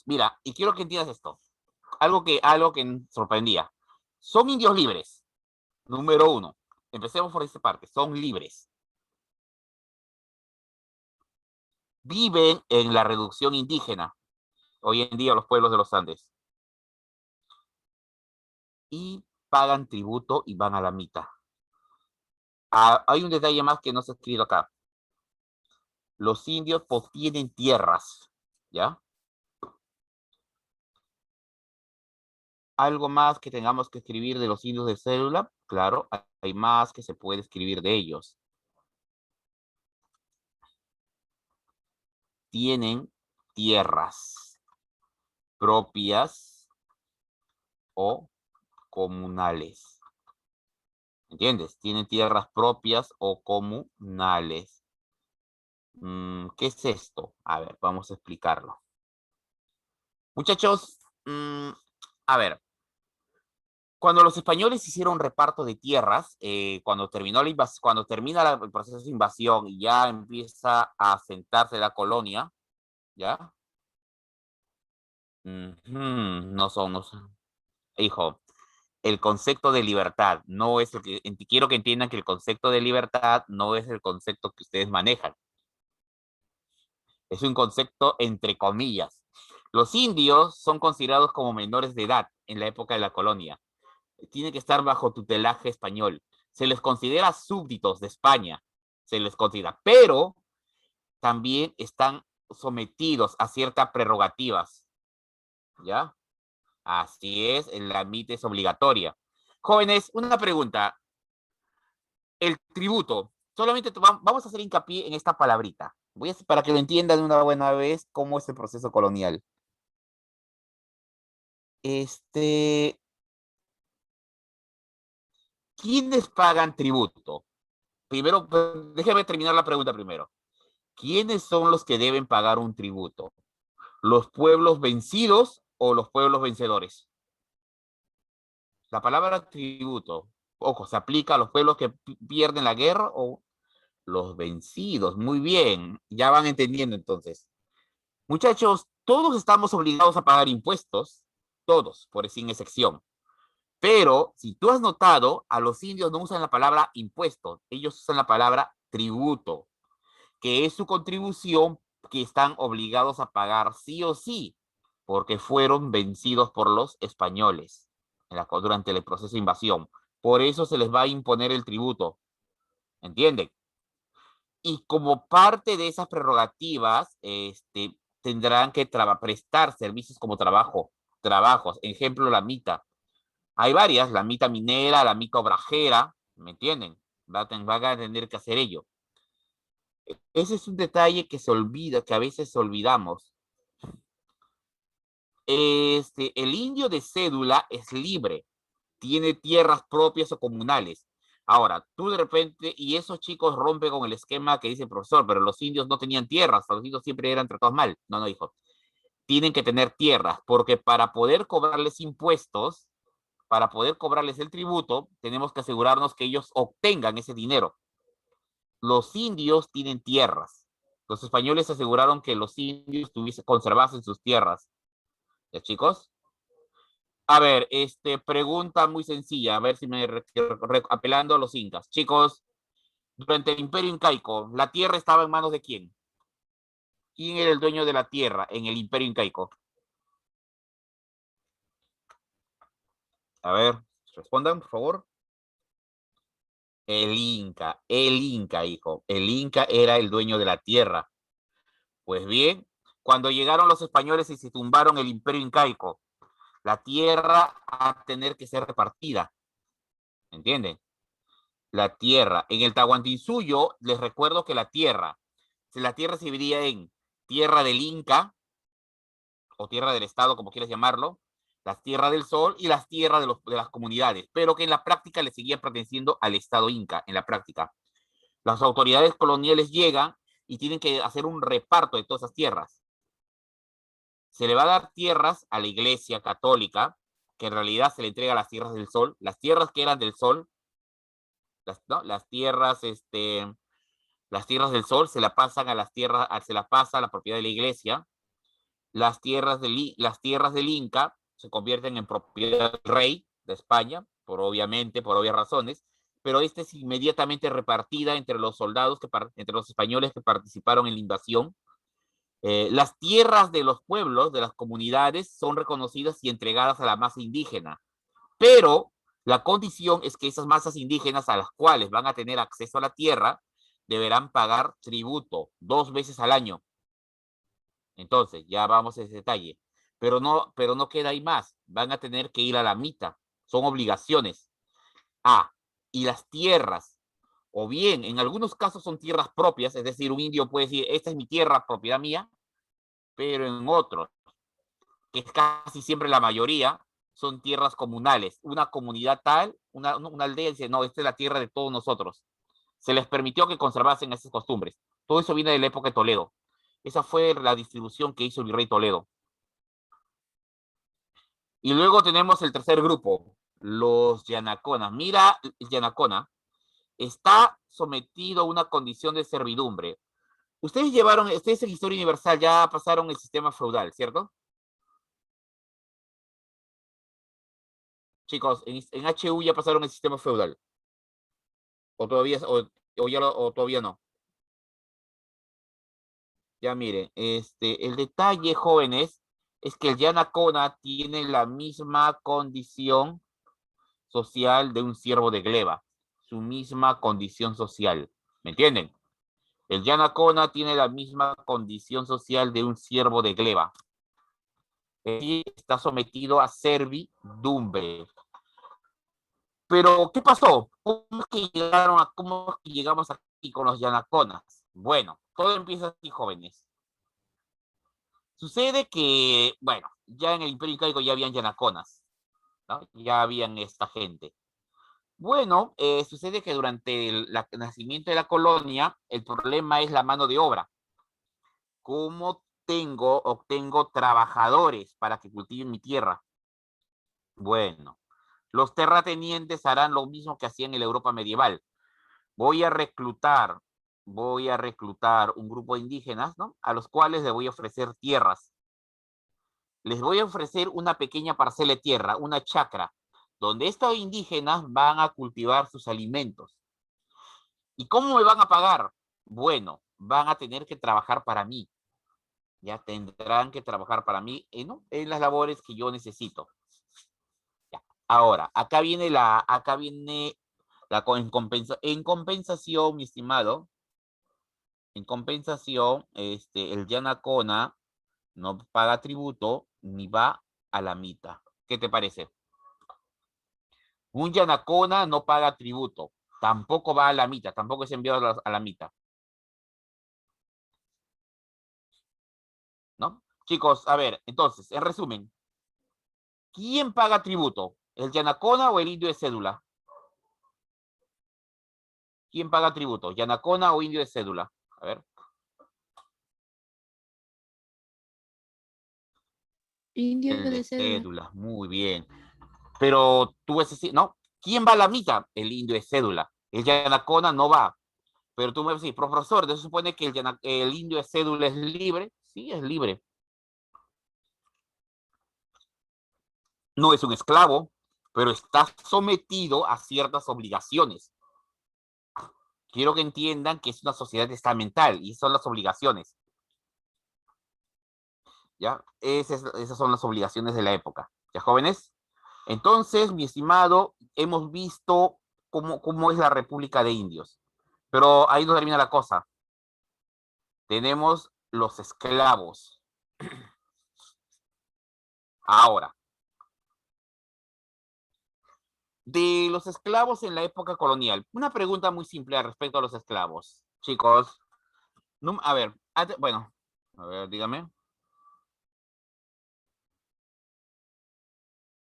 Speaker 1: Mira, y quiero que entiendas esto. Algo que sorprendía. Son indios libres. Número uno. Empecemos por esta parte. Son libres. viven en la reducción indígena, hoy en día los pueblos de los Andes, y pagan tributo y van a la mitad. Hay un detalle más que no se ha escrito acá. Los indios tienen tierras, ¿ya? ¿Algo más que tengamos que escribir de los indios de célula? Claro, hay más que se puede escribir de ellos. Tienen tierras propias o comunales. ¿Entiendes? Tienen tierras propias o comunales. ¿Qué es esto? A ver, vamos a explicarlo. Muchachos, a ver, cuando los españoles hicieron reparto de tierras, cuando termina el proceso de invasión y ya empieza a asentarse la colonia, ¿ya? No son. Hijo, el concepto de libertad no es el que, quiero que entiendan que el concepto de libertad no es el concepto que ustedes manejan. Es un concepto entre comillas. Los indios son considerados como menores de edad en la época de la colonia. Tienen que estar bajo tutelaje español. Se les considera súbditos de España, se les considera, pero también están sometidos a ciertas prerrogativas, ¿ya? Así es, la MIT es obligatoria. Jóvenes, una pregunta. El tributo, solamente vamos a hacer hincapié en esta palabrita. Para que lo entiendan de una buena vez cómo es el proceso colonial. ¿Quiénes pagan tributo? Primero, déjeme terminar la pregunta primero. ¿Quiénes son los que deben pagar un tributo? ¿Los pueblos vencidos o los pueblos vencedores? La palabra tributo, ojo, se aplica a los pueblos que pierden la guerra o los vencidos. Muy bien, ya van entendiendo entonces. Muchachos, todos estamos obligados a pagar impuestos, todos, por sin excepción. Pero si tú has notado, a los indios no usan la palabra impuesto, ellos usan la palabra tributo, que es su contribución que están obligados a pagar sí o sí, porque fueron vencidos por los españoles durante el proceso de invasión. Por eso se les va a imponer el tributo, ¿entienden? Y como parte de esas prerrogativas, tendrán que prestar servicios como trabajos. Ejemplo, la mita. Hay varias, la mita minera, la mita obrajera, ¿me entienden? Van a tener que hacer ello. Ese es un detalle que se olvida, que a veces olvidamos. El indio de cédula es libre, tiene tierras propias o comunales. Ahora, tú de repente, y esos chicos rompen con el esquema que dice el profesor, pero los indios no tenían tierras, los indios siempre eran tratados mal. No, hijo. Tienen que tener tierras, porque para poder cobrarles impuestos, para poder cobrarles el tributo, tenemos que asegurarnos que ellos obtengan ese dinero. Los indios tienen tierras. Los españoles aseguraron que los indios conservasen sus tierras. ¿Ya, chicos? A ver, pregunta muy sencilla, a ver si apelando a los incas. Chicos, durante el Imperio Incaico, ¿la tierra estaba en manos de quién? ¿Quién era el dueño de la tierra en el Imperio Incaico? A ver, respondan, por favor. El Inca, hijo. El Inca era el dueño de la tierra. Pues bien, cuando llegaron los españoles y se tumbaron el Imperio Incaico, la tierra a tener que ser repartida. ¿Entienden? La tierra. En el Tahuantinsuyo, les recuerdo que la tierra se dividía en tierra del Inca, o tierra del Estado, como quieras llamarlo, las tierras del Sol y las tierras de las comunidades, pero que en la práctica le seguía perteneciendo al Estado Inca, en la práctica. Las autoridades coloniales llegan y tienen que hacer un reparto de todas esas tierras. Se le va a dar tierras a la Iglesia Católica, que en realidad se le entrega las tierras del Sol, las tierras que eran del Sol, las tierras, las tierras del Sol se la pasan a las tierras, se la pasa a la propiedad de la Iglesia. Las tierras del Inca se convierten en propiedad del rey de España, por obvias razones, pero esta es inmediatamente repartida entre los soldados, entre los españoles que participaron en la invasión, Las tierras de los pueblos, de las comunidades, son reconocidas y entregadas a la masa indígena, pero la condición es que esas masas indígenas a las cuales van a tener acceso a la tierra deberán pagar tributo 2 veces al año. Entonces, ya vamos a ese detalle. Pero no queda ahí más. Van a tener que ir a la mitad. Son obligaciones. Ah, y las tierras, o bien, en algunos casos son tierras propias, es decir, un indio puede decir, esta es mi tierra, propiedad mía, pero en otros, que es casi siempre la mayoría, son tierras comunales. Una comunidad tal, una aldea dice, no, esta es la tierra de todos nosotros. Se les permitió que conservasen esas costumbres. Todo eso viene de la época de Toledo. Esa fue la distribución que hizo el virrey Toledo. Y luego tenemos el tercer grupo, los Yanaconas. Mira, el Yanacona está sometido a una condición de servidumbre. Ustedes en Historia Universal ya pasaron el sistema feudal, ¿cierto? Chicos, en HU ya pasaron el sistema feudal. O todavía, o todavía no. Ya miren, el detalle, jóvenes, es que el Yanacona tiene la misma condición social de un siervo de gleba, su misma condición social. ¿Me entienden? El Yanacona tiene la misma condición social de un siervo de gleba. Y está sometido a servidumbre. Pero, ¿qué pasó? ¿Cómo es que llegamos aquí con los Yanaconas? Bueno, todo empieza así, jóvenes. Sucede que, bueno, ya en el Imperio Incaico ya habían Yanaconas, ¿no? Ya habían esta gente. Bueno, sucede que durante el nacimiento de la colonia, el problema es la mano de obra. ¿Cómo obtengo trabajadores para que cultiven mi tierra? Bueno, los terratenientes harán lo mismo que hacían en la Europa medieval. Voy a reclutar, voy a reclutar un grupo de indígenas, ¿no? A los cuales les voy a ofrecer tierras. Les voy a ofrecer una pequeña parcela de tierra, una chacra, donde estos indígenas van a cultivar sus alimentos. ¿Y cómo me van a pagar? Bueno, van a tener que trabajar para mí. Ya tendrán que trabajar para mí en las labores que yo necesito. Ya. Ahora, en compensación, mi estimado, en compensación, el Yanacona no paga tributo ni va a la mitad. ¿Qué te parece? Un Yanacona no paga tributo, tampoco va a la mitad, tampoco es enviado a la mitad, ¿no? Chicos, a ver, entonces, en resumen, ¿quién paga tributo? ¿El Yanacona o el indio de cédula? ¿Quién paga tributo? ¿Yanacona o indio de cédula? A ver.
Speaker 3: Indio
Speaker 1: El de
Speaker 3: de cédula.
Speaker 1: cédula, muy bien. Pero tú vas a decir, no, ¿quién va a la mitad? El indio de cédula. El Yanacona no va. Pero tú me vas a decir, profesor, ¿se supone que el indio de cédula es libre? Sí, es libre. No es un esclavo, pero está sometido a ciertas obligaciones. Quiero que entiendan que es una sociedad estamental y son las obligaciones. ¿Ya? Esas son las obligaciones de la época. ¿Ya, jóvenes? Entonces, mi estimado, hemos visto cómo es la República de Indios. Pero ahí no termina la cosa. Tenemos los esclavos. Ahora, de los esclavos en la época colonial, una pregunta muy simple al respecto a los esclavos. Chicos, a ver, bueno, a ver, dígame.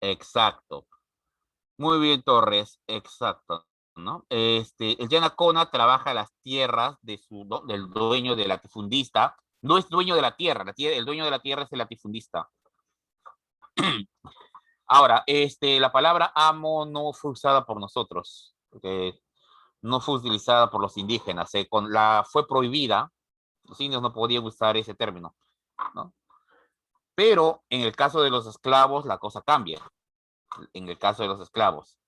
Speaker 1: Exacto. Muy bien, Torres, exacto, ¿no? El Yanacona trabaja las tierras ¿no? del dueño del latifundista. No es dueño de la tierra, el dueño de la tierra es el latifundista. Ahora, la palabra amo no fue usada por nosotros, no fue utilizada por los indígenas, fue prohibida, los indios no podían usar ese término, ¿no? Pero en el caso de los esclavos la cosa cambia, en el caso de los esclavos.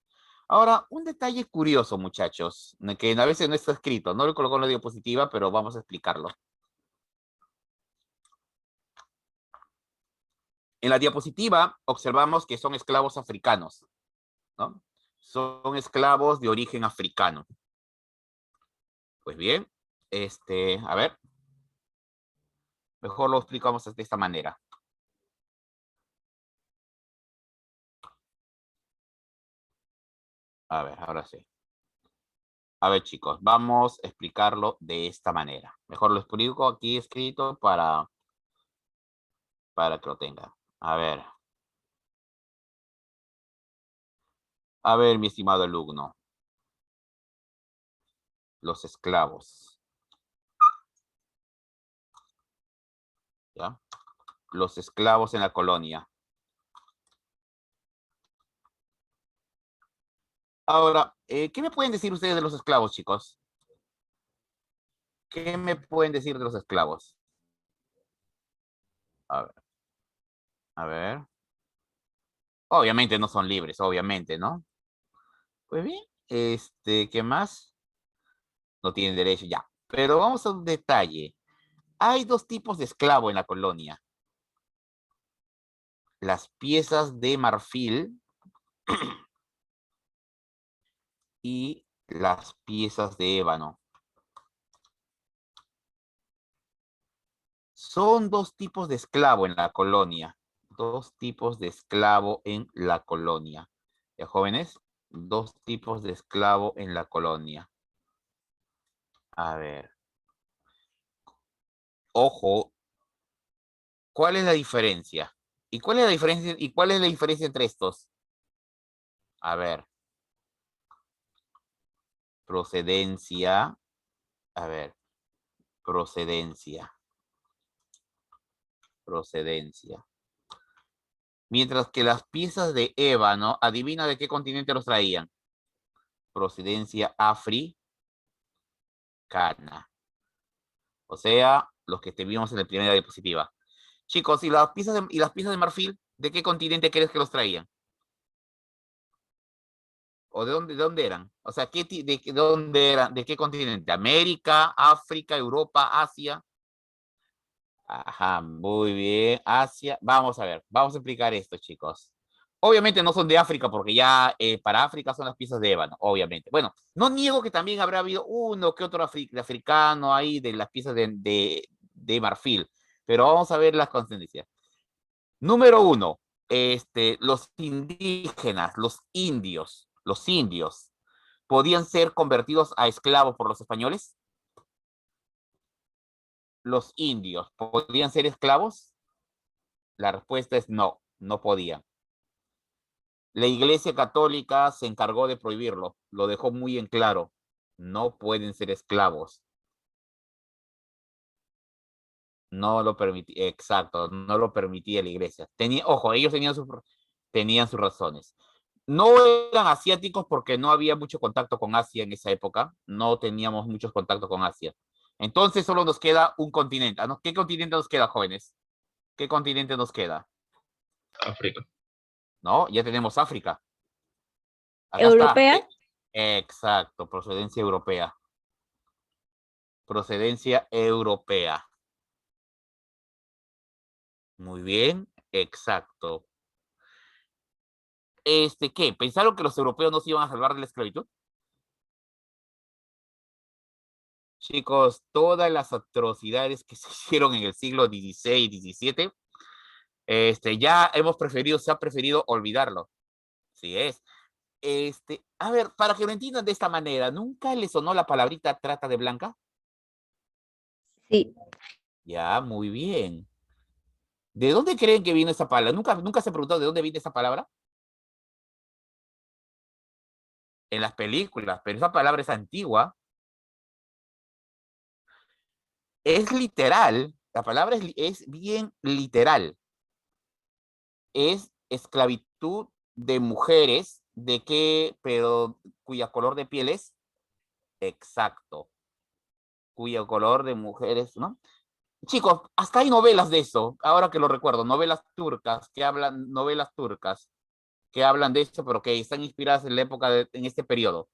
Speaker 1: Ahora, un detalle curioso, muchachos, que a veces no está escrito, no lo coloco en la diapositiva, pero vamos a explicarlo. En la diapositiva observamos que son esclavos africanos, ¿no? Son esclavos de origen africano. Pues bien, a ver, mejor lo explicamos de esta manera. A ver, ahora sí. A ver, chicos, vamos a explicarlo de esta manera. Mejor lo explico aquí escrito para que lo tengan. A ver, mi estimado alumno. Los esclavos. ¿Ya? Los esclavos en la colonia. Ahora, ¿qué me pueden decir ustedes de los esclavos, chicos? ¿Qué me pueden decir de los esclavos? A ver, a ver. Obviamente no son libres, obviamente, ¿no? Pues bien, ¿qué más? No tienen derecho, ya. Pero vamos a un detalle. Hay dos tipos de esclavo en la colonia. Las piezas de marfil y las piezas de ébano. Son dos tipos de esclavo en la colonia. Dos tipos de esclavo en la colonia. ¿Ya, jóvenes? Dos tipos de esclavo en la colonia. A ver. Ojo, ¿cuál es la diferencia? ¿Y cuál es la diferencia? ¿Y cuál es la diferencia entre estos? A ver. Procedencia. A ver. Procedencia. Procedencia. Mientras que las piezas de ébano, adivina de qué continente los traían. Procedencia africana. O sea, los que vimos en la primera diapositiva. Chicos, ¿y las piezas de marfil, de qué continente crees que los traían? ¿O de dónde eran? O sea, de dónde eran? ¿De qué continente? ¿América, África, Europa, Asia? Ajá, muy bien. Asia. Vamos a ver, vamos a explicar esto, chicos. Obviamente no son de África, porque ya para África son las piezas de ébano, obviamente. Bueno, no niego que también habrá habido uno que otro africano ahí de las piezas de marfil, pero vamos a ver las consecuencias. Número uno, los indígenas, los indios, ¿podían ser convertidos a esclavos por los españoles? Los indios, ¿podían ser esclavos? La respuesta es no, no podían. La Iglesia Católica se encargó de prohibirlo, lo dejó muy en claro. No pueden ser esclavos. No lo permitía, exacto, no lo permitía la Iglesia. Ojo, ellos tenían sus razones. No eran asiáticos porque no había mucho contacto con Asia en esa época. No teníamos muchos contactos con Asia. Entonces solo nos queda un continente. ¿No? ¿Qué continente nos queda, jóvenes? ¿Qué continente nos queda?
Speaker 2: África.
Speaker 1: ¿No? Ya tenemos África. Acá está.
Speaker 3: Europea.
Speaker 1: Exacto, procedencia europea. Procedencia europea. Muy bien, exacto. ¿Qué? ¿Pensaron que los europeos no se iban a salvar de la esclavitud? Chicos, todas las atrocidades que se hicieron en el siglo XVI, XVII, ya se ha preferido olvidarlo. Sí es. A ver, para que lo entiendan de esta manera, ¿nunca les sonó la palabrita trata de blanca?
Speaker 3: Sí.
Speaker 1: Ya, muy bien. ¿De dónde creen que vino esa palabra? ¿Nunca se preguntó de dónde viene esa palabra? En las películas, pero esa palabra es antigua. Es literal, la palabra es bien literal. Es esclavitud de mujeres, ¿de qué? Pero cuya color de piel es exacto, cuyo color de mujeres, ¿no? Chicos, hasta hay novelas de eso, ahora que lo recuerdo, novelas turcas que hablan de eso, pero que están inspiradas en la época, en este periodo.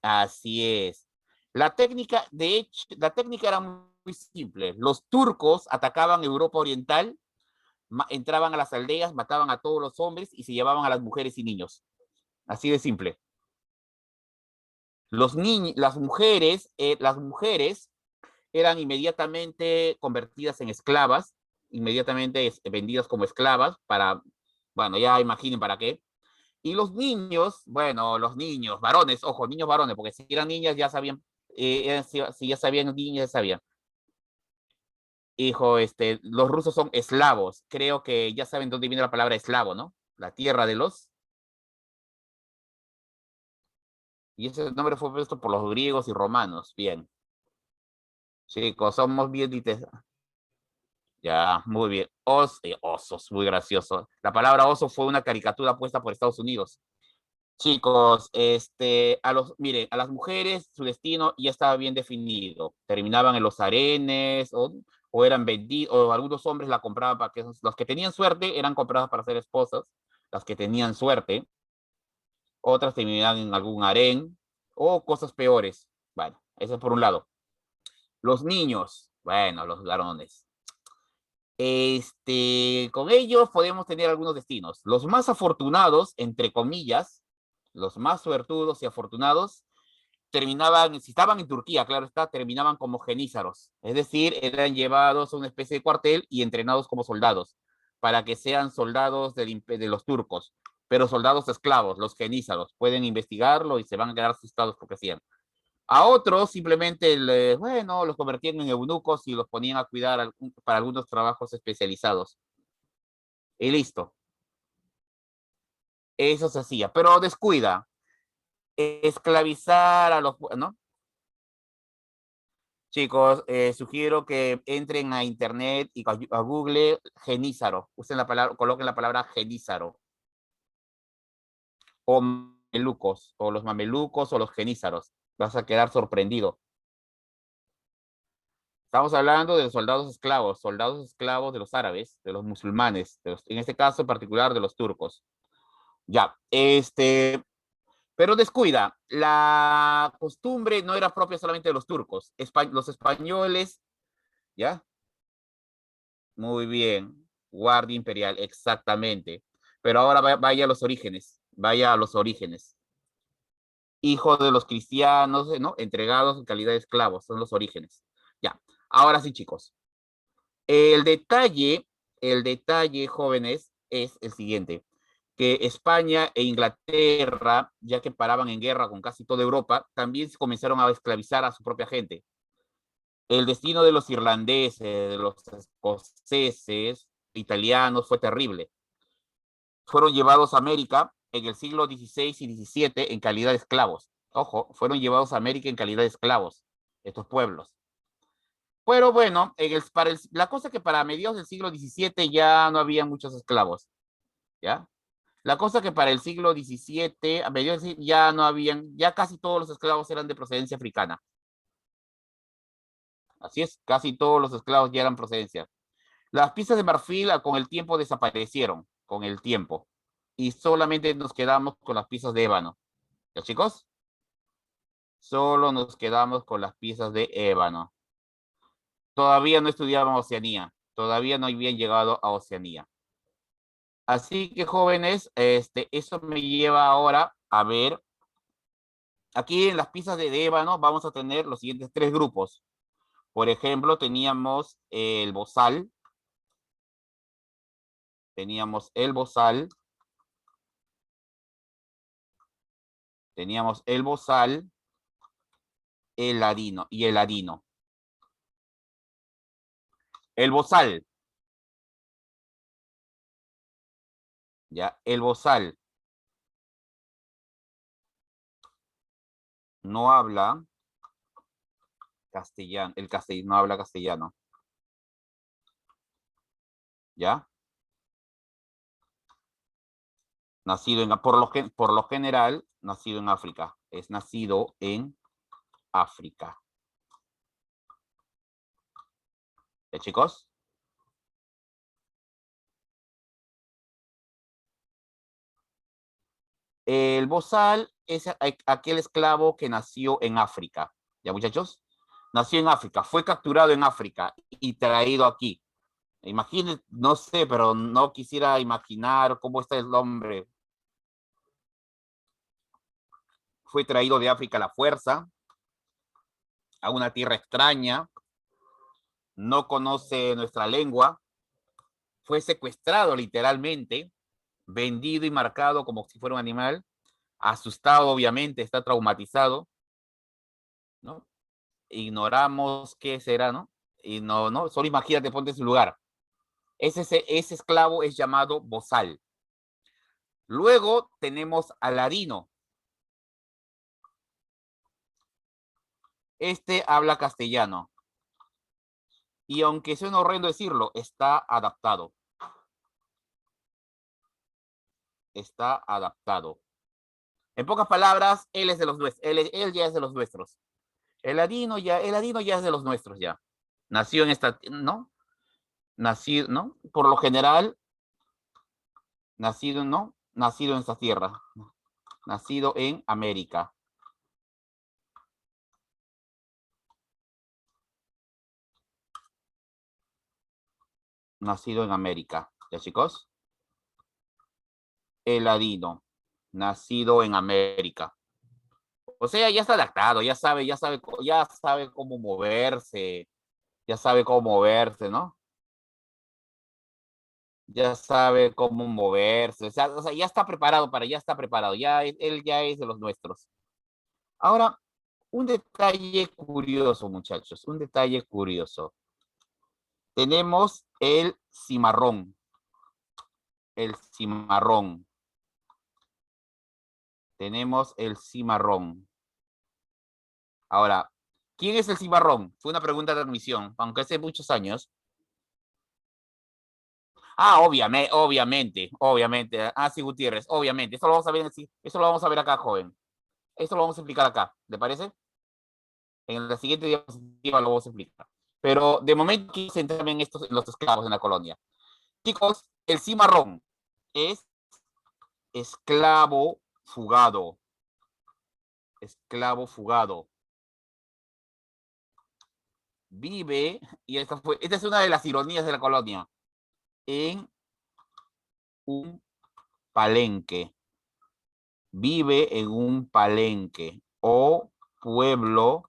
Speaker 1: Así es. La técnica, de hecho, la técnica era muy muy simple. Los turcos atacaban Europa Oriental, entraban a las aldeas, mataban a todos los hombres y se llevaban a las mujeres y niños. Así de simple. Las mujeres eran inmediatamente convertidas en esclavas, inmediatamente vendidas como esclavas para, bueno, ya imaginen para qué. Y los niños, bueno, los niños, varones, ojo, niños varones, porque si eran niñas ya sabían, si ya sabían niñas, ya sabían. Hijo, los rusos son eslavos. Creo que ya saben dónde viene la palabra eslavo, ¿no? La tierra de los. Y ese nombre fue puesto por los griegos y romanos. Bien. Chicos, somos bien ya, muy bien. Osos, muy gracioso. La palabra oso fue una caricatura puesta por Estados Unidos. Chicos, miren, a las mujeres su destino ya estaba bien definido. Terminaban en los harenes o eran vendidos, o algunos hombres la compraban para que los que tenían suerte eran compradas para ser esposas, las que tenían suerte, otras terminaban en algún harén o cosas peores. Bueno, eso es por un lado. Los niños, bueno, los varones. Con ellos podemos tener algunos destinos. Los más afortunados, entre comillas, los más suertudos y afortunados, terminaban, si estaban en Turquía, claro está, terminaban como genízaros. Es decir, eran llevados a una especie de cuartel y entrenados como soldados, para que sean soldados de los turcos, pero soldados esclavos, los genízaros. Pueden investigarlo y se van a quedar asustados porque hacían. A otros simplemente, bueno, los convertían en eunucos y los ponían a cuidar para algunos trabajos especializados. Y listo. Eso se hacía. Pero descuida. Esclavizar a los, ¿no? Chicos, sugiero que entren a internet y a Google genízaro. Usen la palabra, coloquen la palabra genízaro. O mamelucos, o los mamelucos, o los genízaros. Vas a quedar sorprendido. Estamos hablando de soldados esclavos de los árabes, de los musulmanes, en este caso en particular de los turcos. Ya, pero descuida, la costumbre no era propia solamente de los turcos, los españoles, ¿ya? Muy bien, Guardia Imperial, exactamente. Pero ahora vaya a los orígenes, vaya a los orígenes. Hijo de los cristianos, ¿no? Entregados en calidad de esclavos, son los orígenes. Ya, ahora sí, chicos. El detalle, jóvenes, es el siguiente, que España e Inglaterra, ya que paraban en guerra con casi toda Europa, también comenzaron a esclavizar a su propia gente. El destino de los irlandeses, de los escoceses, italianos, fue terrible. Fueron llevados a América en el siglo XVI y XVII en calidad de esclavos. Ojo, fueron llevados a América en calidad de esclavos, estos pueblos. Pero bueno, la cosa es que para mediados del siglo XVII ya no había muchos esclavos, ¿ya? La cosa es que para el siglo XVII, a mediados ya no habían, ya casi todos los esclavos eran de procedencia africana. Así es, casi todos los esclavos ya eran procedencia. Las piezas de marfil con el tiempo desaparecieron, con el tiempo. Y solamente nos quedamos con las piezas de ébano. ¿Ya, chicos? Solo nos quedamos con las piezas de ébano. Todavía no estudiábamos Oceanía. Todavía no habían llegado a Oceanía. Así que, jóvenes, eso me lleva ahora a ver. Aquí en las piezas de ébano vamos a tener los siguientes tres grupos. Por ejemplo, teníamos el bozal. Teníamos el bozal. Teníamos el bozal, el ladino y el ladino. El bozal. ¿Ya? El bozal no habla castellano, no habla castellano. ¿Ya? Nacido por lo general, nacido en África. Es nacido en África. ¿Ya, chicos? El bozal es aquel esclavo que nació en África. ¿Ya, muchachos? Nació en África, fue capturado en África y traído aquí. Imagínate, no sé, pero no quisiera imaginar cómo está el hombre. Fue traído de África a la fuerza, a una tierra extraña, no conoce nuestra lengua, fue secuestrado literalmente, vendido y marcado como si fuera un animal, asustado obviamente, está traumatizado, ¿no? Ignoramos qué será, ¿no? Y no, solo imagínate, ponte en su lugar. Ese esclavo es llamado bozal. Luego tenemos a Ladino. Este habla castellano. Y aunque suena horrendo decirlo, está adaptado. Está adaptado. En pocas palabras, él es de los nuestros. Él ya es de los nuestros. El ladino ya es de los nuestros ya. Nació en esta, ¿no? Nacido, ¿no? Por lo general, nacido, ¿no? Nacido en esta tierra. Nacido en América. Nacido en América. ¿Ya, chicos? El ladino. Nacido en América. O sea, ya está adaptado, ya sabe cómo moverse, ¿no? Ya sabe cómo moverse, o sea, ya está preparado, él ya es de los nuestros. Ahora, un detalle curioso, muchachos, un detalle curioso. Tenemos el cimarrón. El cimarrón. Tenemos el cimarrón. Ahora, ¿quién es el cimarrón? Fue una pregunta de admisión, aunque hace muchos años. Ah, obviamente. Ah, sí, Gutiérrez, obviamente. Eso lo vamos a ver, eso lo vamos a ver acá, joven. Eso lo vamos a explicar acá, ¿le parece? En la siguiente diapositiva lo vamos a explicar. Pero de momento quiero centrarme en los esclavos en la colonia. Chicos, el cimarrón es esclavo fugado. Esclavo fugado. Vive, y esta es una de las ironías de la colonia, en un palenque. Vive en un palenque o pueblo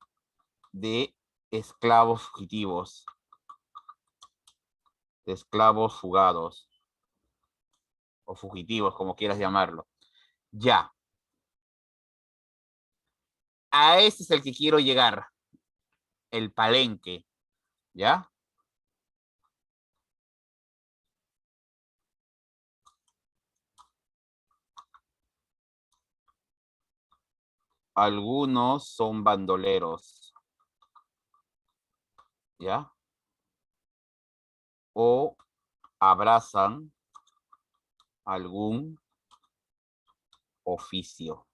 Speaker 1: de esclavos fugitivos, de esclavos fugados o fugitivos, como quieras llamarlo. Ya. A ese es el que quiero llegar, el palenque. ¿Ya? Algunos son bandoleros. ¿Ya? O abrazan algún oficio.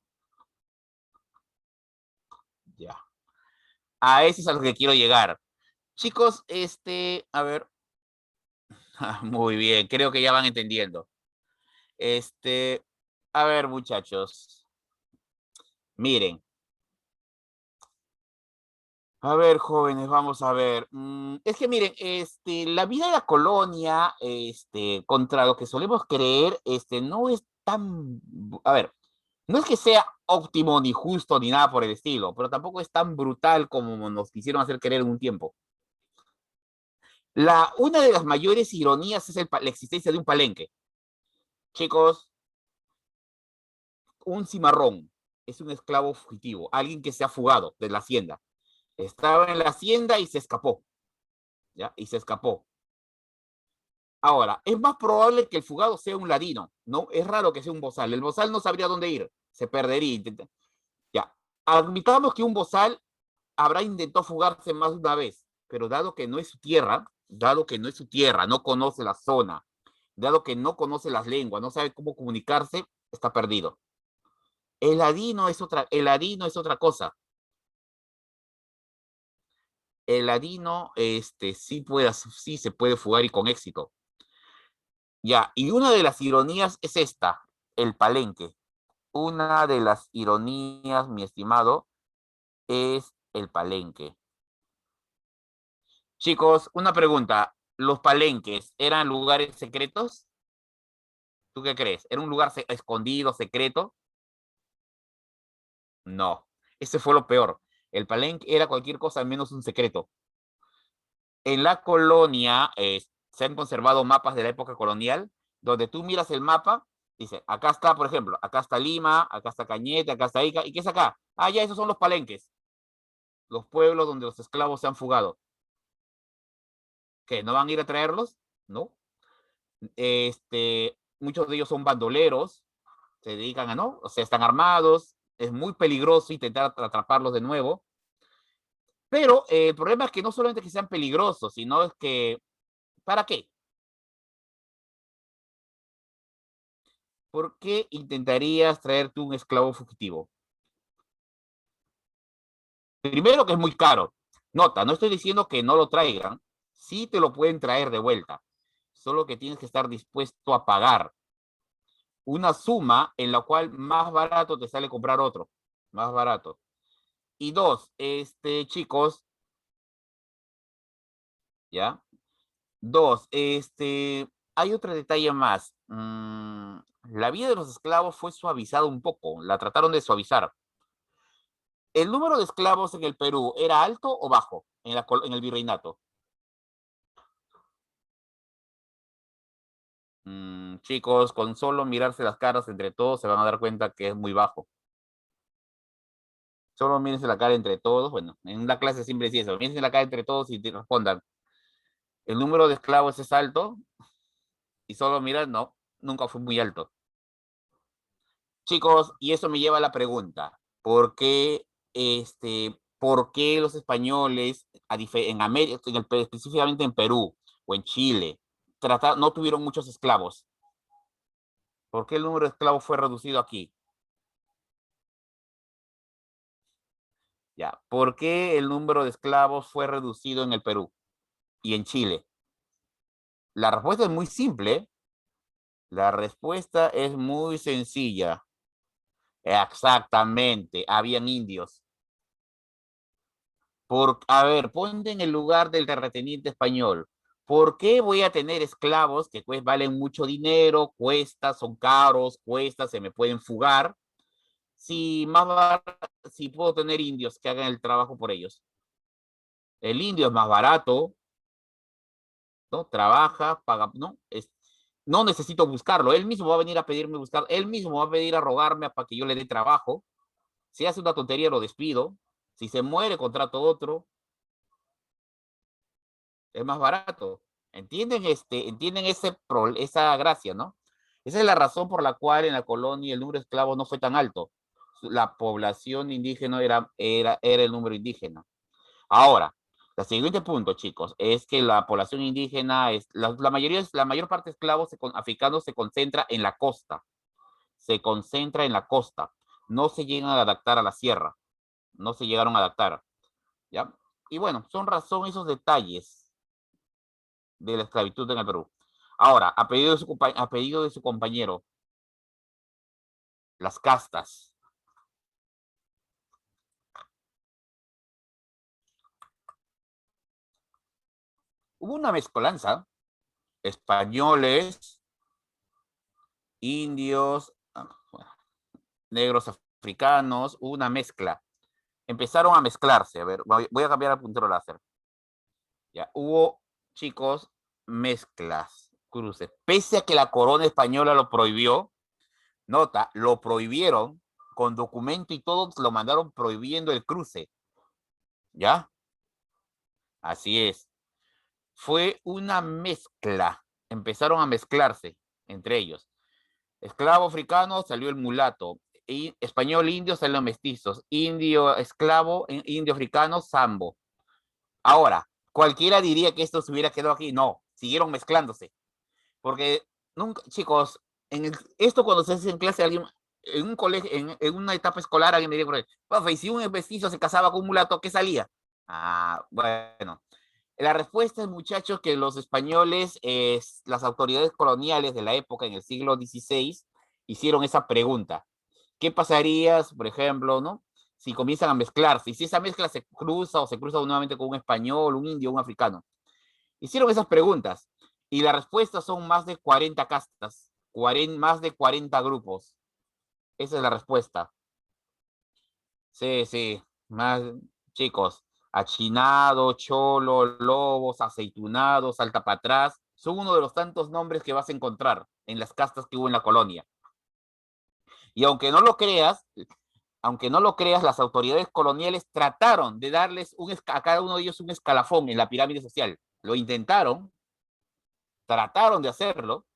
Speaker 1: Ya. A ese es a lo que quiero llegar. Chicos, a ver. Muy bien, creo que ya van entendiendo. A ver, muchachos. Miren. A ver, jóvenes, vamos a ver. Es que miren, la vida de la colonia, contra lo que solemos creer, no es tan, a ver, no es que sea óptimo ni justo ni nada por el estilo, pero tampoco es tan brutal como nos quisieron hacer creer en un tiempo. Una de las mayores ironías es la existencia de un palenque. Chicos, un cimarrón es un esclavo fugitivo, alguien que se ha fugado de la hacienda. Estaba en la hacienda y se escapó. ¿Ya? Y se escapó. Ahora, es más probable que el fugado sea un ladino, ¿no? Es raro que sea un bozal. El bozal no sabría dónde ir, se perdería. Ya. Admitamos que un bozal habrá intentado fugarse más de una vez, pero dado que no es su tierra, no conoce la zona, dado que no conoce las lenguas, no sabe cómo comunicarse, está perdido. El ladino es otra cosa. El ladino, sí se puede fugar y con éxito. Ya, y una de las ironías es esta, el palenque. Una de las ironías, mi estimado, es el palenque. Chicos, una pregunta. ¿Los palenques eran lugares secretos? ¿Tú qué crees? ¿Era un lugar escondido, secreto? No. Ese fue lo peor. El palenque era cualquier cosa menos un secreto. En la colonia se han conservado mapas de la época colonial, donde tú miras el mapa, dice, acá está, por ejemplo, acá está Lima, acá está Cañete, acá está Ica, ¿y qué es acá? Ah, ya, esos son los palenques, los pueblos donde los esclavos se han fugado. ¿Qué? ¿No van a ir a traerlos? No. Muchos de ellos son bandoleros, se dedican a, ¿no? O sea, están armados, es muy peligroso intentar atraparlos de nuevo, pero el problema es que no solamente que sean peligrosos, sino es que, ¿para qué? ¿Por qué intentarías traerte un esclavo fugitivo? Primero que es muy caro. Nota, no estoy diciendo que no lo traigan, sí te lo pueden traer de vuelta, solo que tienes que estar dispuesto a pagar una suma en la cual más barato te sale comprar otro, más barato. Y dos, chicos, ¿ya? Dos, hay otro detalle más. La vida de los esclavos fue suavizada un poco, la trataron de suavizar. ¿El número de esclavos en el Perú era alto o bajo en el virreinato? Chicos, con solo mirarse las caras entre todos se van a dar cuenta que es muy bajo. Solo mírense la cara entre todos. Bueno, en una clase siempre decía eso. Mírense la cara entre todos y te respondan. ¿El número de esclavos es alto? Y solo miran, no, nunca fue muy alto. Chicos, y eso me lleva a la pregunta. ¿Por qué los españoles, en América, específicamente en Perú o en Chile, no tuvieron muchos esclavos? ¿Por qué el número de esclavos fue reducido aquí? Ya. ¿Por qué el número de esclavos fue reducido en el Perú y en Chile? La respuesta es muy simple. La respuesta es muy sencilla. Exactamente, habían indios. A ver, ponte en el lugar del terrateniente español. ¿Por qué voy a tener esclavos que pues valen mucho dinero, son caros, se me pueden fugar? Si puedo tener indios que hagan el trabajo por ellos. El indio es más barato, ¿no? Trabaja, paga, ¿no? No necesito buscarlo, él mismo va a venir a pedirme buscar, él mismo va a venir a rogarme para que yo le dé trabajo. Si hace una tontería, lo despido. Si se muere, contrato otro. Es más barato. ¿Entienden esa gracia, ¿no? Esa es la razón por la cual en la colonia el número de esclavos no fue tan alto. La población indígena era el número indígena. Ahora, el siguiente punto, chicos, es que la población indígena, la mayor parte de esclavos africanos se concentra en la costa. Se concentra en la costa. No se llegan a adaptar a la sierra. No se llegaron a adaptar. ¿Ya? Y bueno, son esos detalles de la esclavitud en el Perú. Ahora, a pedido de su compañero, las castas. Hubo una mezcolanza, españoles, indios, negros africanos, hubo una mezcla. Empezaron a mezclarse. A ver, voy a cambiar al puntero láser. Ya, hubo, chicos, mezclas, cruces. Pese a que la corona española lo prohibió, nota, lo prohibieron con documento y todo, lo mandaron prohibiendo el cruce. ¿Ya? Así es. Fue una mezcla. Empezaron a mezclarse entre ellos. Esclavo africano salió el mulato. Español indio salieron mestizos. Indio esclavo, indio africano, sambo. Ahora, cualquiera diría que esto se hubiera quedado aquí. No, siguieron mezclándose. Porque nunca, chicos, esto cuando se hace en clase, alguien, en un colegio, en una etapa escolar, alguien me diría, profe, si un mestizo se casaba con un mulato, ¿qué salía? Ah, bueno. La respuesta es, muchachos, que los españoles, las autoridades coloniales de la época, en el siglo XVI, hicieron esa pregunta. ¿Qué pasaría, por ejemplo, ¿no? si comienzan a mezclarse, y si esa mezcla se cruza o se cruza nuevamente con un español, un indio, un africano. Hicieron esas preguntas y la respuesta son más de 40 castas, más de 40 grupos. Esa es la respuesta. Sí, sí, más chicos, achinado, cholo, lobos, aceitunados, salta para atrás, son uno de los tantos nombres que vas a encontrar en las castas que hubo en la colonia. Y aunque no lo creas, las autoridades coloniales trataron de darles a cada uno de ellos un escalafón en la pirámide social. Lo intentaron, trataron de hacerlo,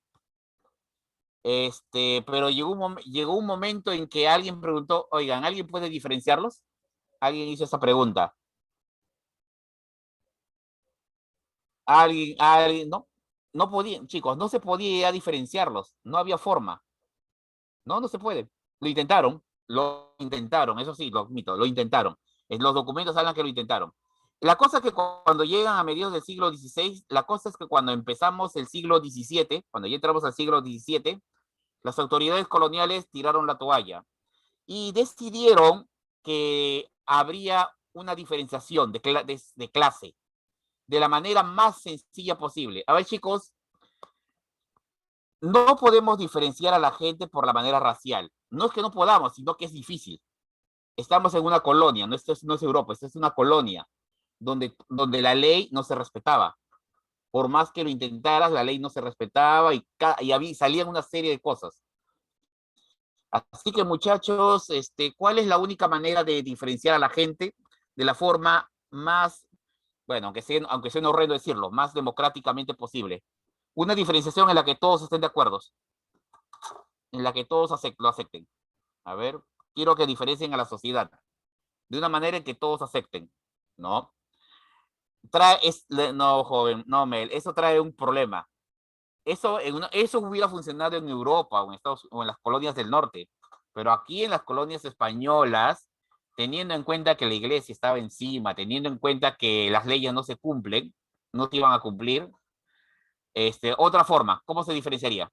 Speaker 1: pero llegó un momento en que alguien preguntó, oigan, ¿alguien puede diferenciarlos? Alguien hizo esa pregunta. Alguien, no podían, chicos, no se podía diferenciarlos, no había forma. No se puede. Lo intentaron, eso sí, lo admito, lo intentaron. Los documentos hablan que lo intentaron. La cosa es que cuando llegan a mediados del siglo XVI, la cosa es que cuando empezamos el siglo XVII, cuando ya entramos al siglo XVII, las autoridades coloniales tiraron la toalla y decidieron que habría una diferenciación de clase de la manera más sencilla posible. A ver, chicos, no podemos diferenciar a la gente por la manera racial. No es que no podamos, sino que es difícil. Estamos en una colonia, esto no es Europa, esto es una colonia donde la ley no se respetaba. Por más que lo intentaras, la ley no se respetaba y salían una serie de cosas. Así que muchachos, ¿cuál es la única manera de diferenciar a la gente de la forma más, bueno, aunque sea horrendo decirlo, más democráticamente posible? Una diferenciación en la que todos estén de acuerdo, en la que todos lo acepten. A ver, quiero que diferencien a la sociedad de una manera en que todos acepten, ¿no? No, joven, no, Mel, eso trae un problema. Eso hubiera funcionado en Europa o en las colonias del norte, pero aquí en las colonias españolas, teniendo en cuenta que la iglesia estaba encima, teniendo en cuenta que las leyes no se cumplen, no se iban a cumplir, otra forma, ¿cómo se diferenciaría?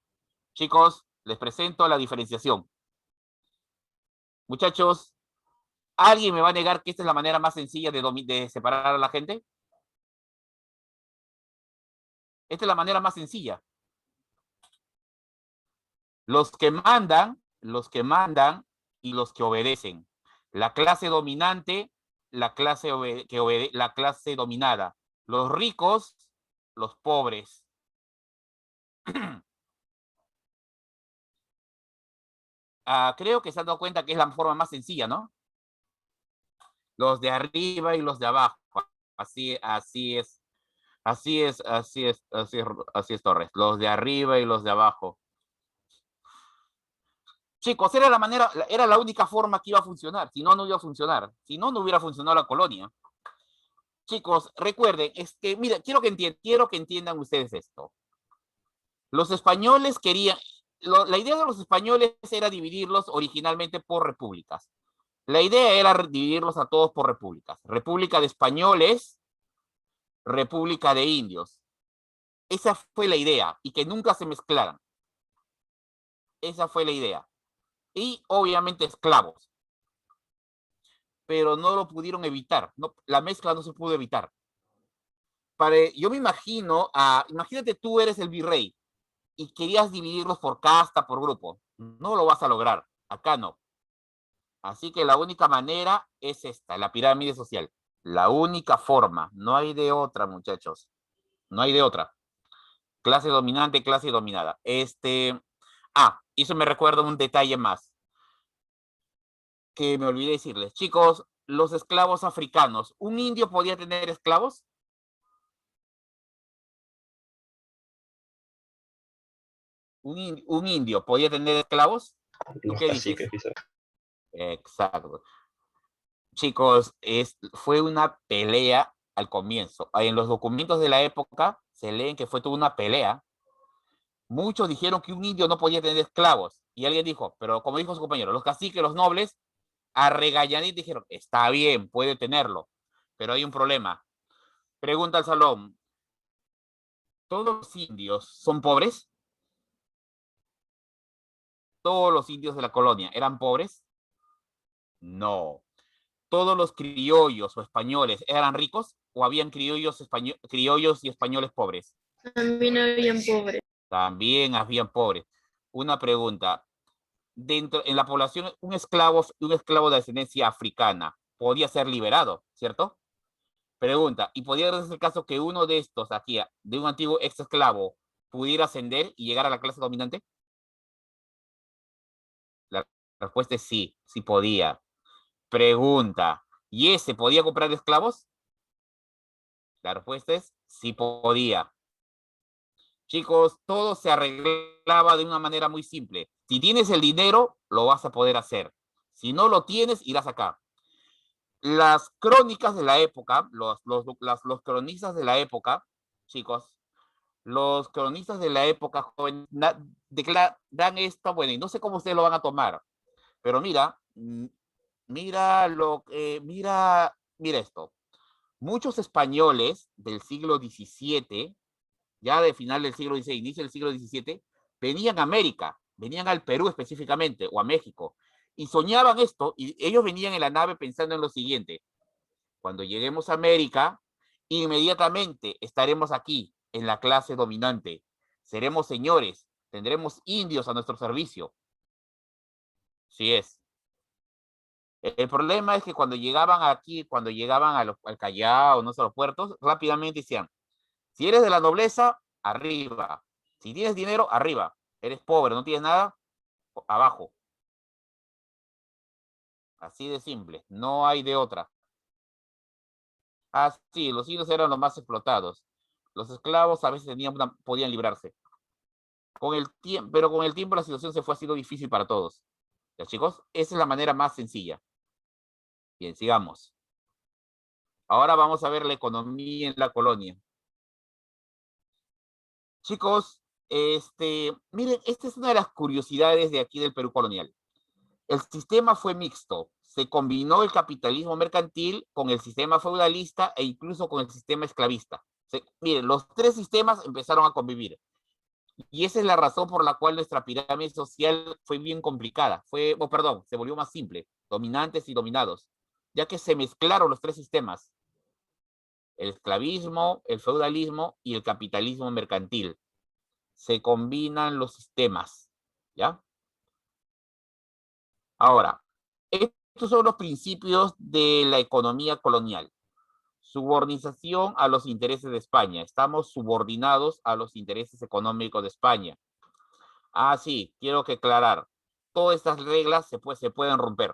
Speaker 1: Chicos, les presento la diferenciación. Muchachos, ¿alguien me va a negar que esta es la manera más sencilla de separar a la gente? Esta es la manera más sencilla. Los que mandan y los que obedecen. La clase dominante, la clase dominada. Los ricos, los pobres. Creo que se han dado cuenta que es la forma más sencilla, ¿no? Los de arriba y los de abajo. Así es. Así es, Torres. Los de arriba y los de abajo. Chicos, era la única forma que iba a funcionar. Si no, no iba a funcionar. Si no, no hubiera funcionado la colonia. Chicos, recuerden, mira, quiero que entiendan ustedes esto. Los españoles la idea de los españoles era dividirlos originalmente por repúblicas. La idea era dividirlos a todos por repúblicas. República de españoles, república de indios. Esa fue la idea, y que nunca se mezclaran. Esa fue la idea. Y obviamente esclavos. Pero no lo pudieron evitar. No, la mezcla no se pudo evitar. Yo me imagino, imagínate tú eres el virrey y querías dividirlos por casta, por grupo. No lo vas a lograr. Acá no. Así que la única manera es esta, la pirámide social. La única forma. No hay de otra, muchachos. No hay de otra. Clase dominante, clase dominada. Eso me recuerda un detalle más que me olvidé decirles. Chicos, los esclavos africanos. ¿Un indio podía tener esclavos? ¿Un indio podía tener esclavos? ¿Tú
Speaker 2: Los
Speaker 1: qué dices?
Speaker 2: caciques, quizás.
Speaker 1: Exacto. Chicos, fue una pelea al comienzo. En los documentos de la época se leen que fue toda una pelea. Muchos dijeron que un indio no podía tener esclavos. Y alguien dijo, pero como dijo su compañero, los caciques, los nobles, a regañadientes dijeron, está bien, puede tenerlo. Pero hay un problema. Pregunta al salón, ¿todos los indios son pobres? ¿Todos los indios de la colonia eran pobres? No. ¿todos los criollos o españoles eran ricos o habían criollos y españoles pobres?
Speaker 4: También habían pobres.
Speaker 1: También habían pobres. Una pregunta. En la población, un esclavo de ascendencia africana podía ser liberado, ¿cierto? Pregunta, ¿y podría darse el caso que uno de estos aquí, de un antiguo ex esclavo, pudiera ascender y llegar a la clase dominante? La respuesta es sí, sí podía. Pregunta, ¿y ese podía comprar esclavos? La respuesta es sí podía. Chicos, todo se arreglaba de una manera muy simple. Si tienes el dinero, lo vas a poder hacer. Si no lo tienes, irás acá. Las crónicas de la época, los cronistas de la época, chicos, los cronistas de la época joven dan esto, bueno, y no sé cómo ustedes lo van a tomar, pero mira, mira esto. Muchos españoles del siglo XVII, ya de final del siglo XVI, inicio del siglo XVII, venían a América, venían al Perú específicamente, o a México, y soñaban esto, y ellos venían en la nave pensando en lo siguiente: cuando lleguemos a América, inmediatamente estaremos aquí, en la clase dominante. Seremos señores, tendremos indios a nuestro servicio. Sí es. El problema es que cuando llegaban aquí, cuando llegaban al Callao, no sé, a los puertos, rápidamente decían, si eres de la nobleza, arriba. Si tienes dinero, arriba. Eres pobre, no tienes nada, abajo. Así de simple, no hay de otra. Ah, sí, los indios eran los más explotados. Los esclavos a veces podían librarse. Pero con el tiempo la situación se fue haciendo difícil para todos. ¿Ya, chicos? Esa es la manera más sencilla. Bien, sigamos. Ahora vamos a ver la economía en la colonia. Chicos, miren, esta es una de las curiosidades de aquí del Perú colonial. El sistema fue mixto. Se combinó el capitalismo mercantil con el sistema feudalista e incluso con el sistema esclavista. Miren, los tres sistemas empezaron a convivir. Y esa es la razón por la cual nuestra pirámide social fue bien complicada. Se volvió más simple, dominantes y dominados, ya que se mezclaron los tres sistemas: el esclavismo, el feudalismo y el capitalismo mercantil. Se combinan los sistemas, ¿ya? Ahora, estos son los principios de la economía colonial. Subordinación a los intereses de España. Estamos subordinados a los intereses económicos de España. Ah, sí, quiero que aclarar. Todas estas reglas se pueden romper.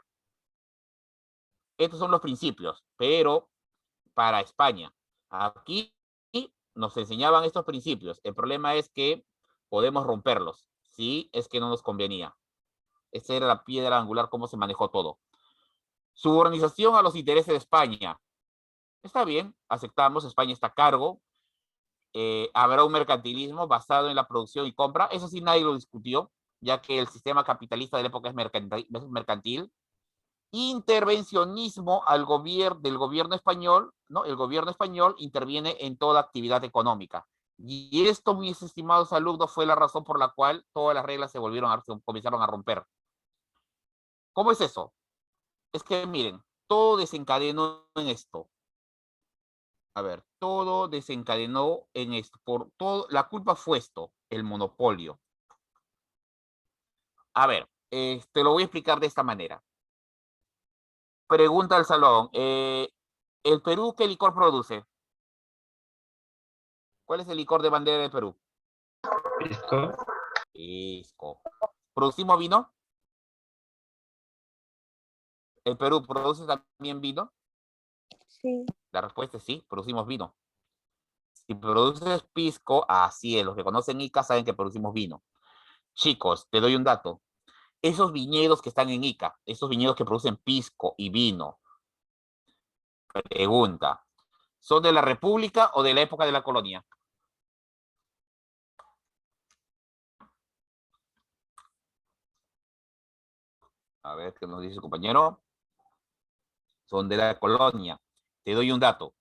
Speaker 1: Estos son los principios, pero para España. Aquí nos enseñaban estos principios. El problema es que podemos romperlos. Sí, es que no nos convenía. Esa era la piedra angular, cómo se manejó todo. Subordinación a los intereses de España. Está bien, aceptamos, España está a cargo. Habrá un mercantilismo basado en la producción y compra. Eso sí, nadie lo discutió, ya que el sistema capitalista de la época es mercantil. Intervencionismo del gobierno español, ¿no? El gobierno español interviene en toda actividad económica. Y esto, mis estimados alumnos, fue la razón por la cual todas las reglas comenzaron a romper. ¿Cómo es eso? Es que, miren, todo desencadenó en esto. A ver, todo desencadenó en esto. La culpa fue esto, el monopolio. A ver, te lo voy a explicar de esta manera. Pregunta al salón. ¿El Perú qué licor produce? ¿Cuál es el licor de bandera del Perú?
Speaker 2: ¿Pisco?
Speaker 1: Pisco. ¿Producimos vino? ¿El Perú produce también vino?
Speaker 3: Sí.
Speaker 1: La respuesta es sí, producimos vino. Si produces pisco, así es, los que conocen Ica saben que producimos vino. Chicos, te doy un dato. Esos viñedos que están en Ica, esos viñedos que producen pisco y vino, pregunta, ¿son de la República o de la época de la colonia? A ver, ¿qué nos dice el compañero? Son de la colonia. Te doy un dato.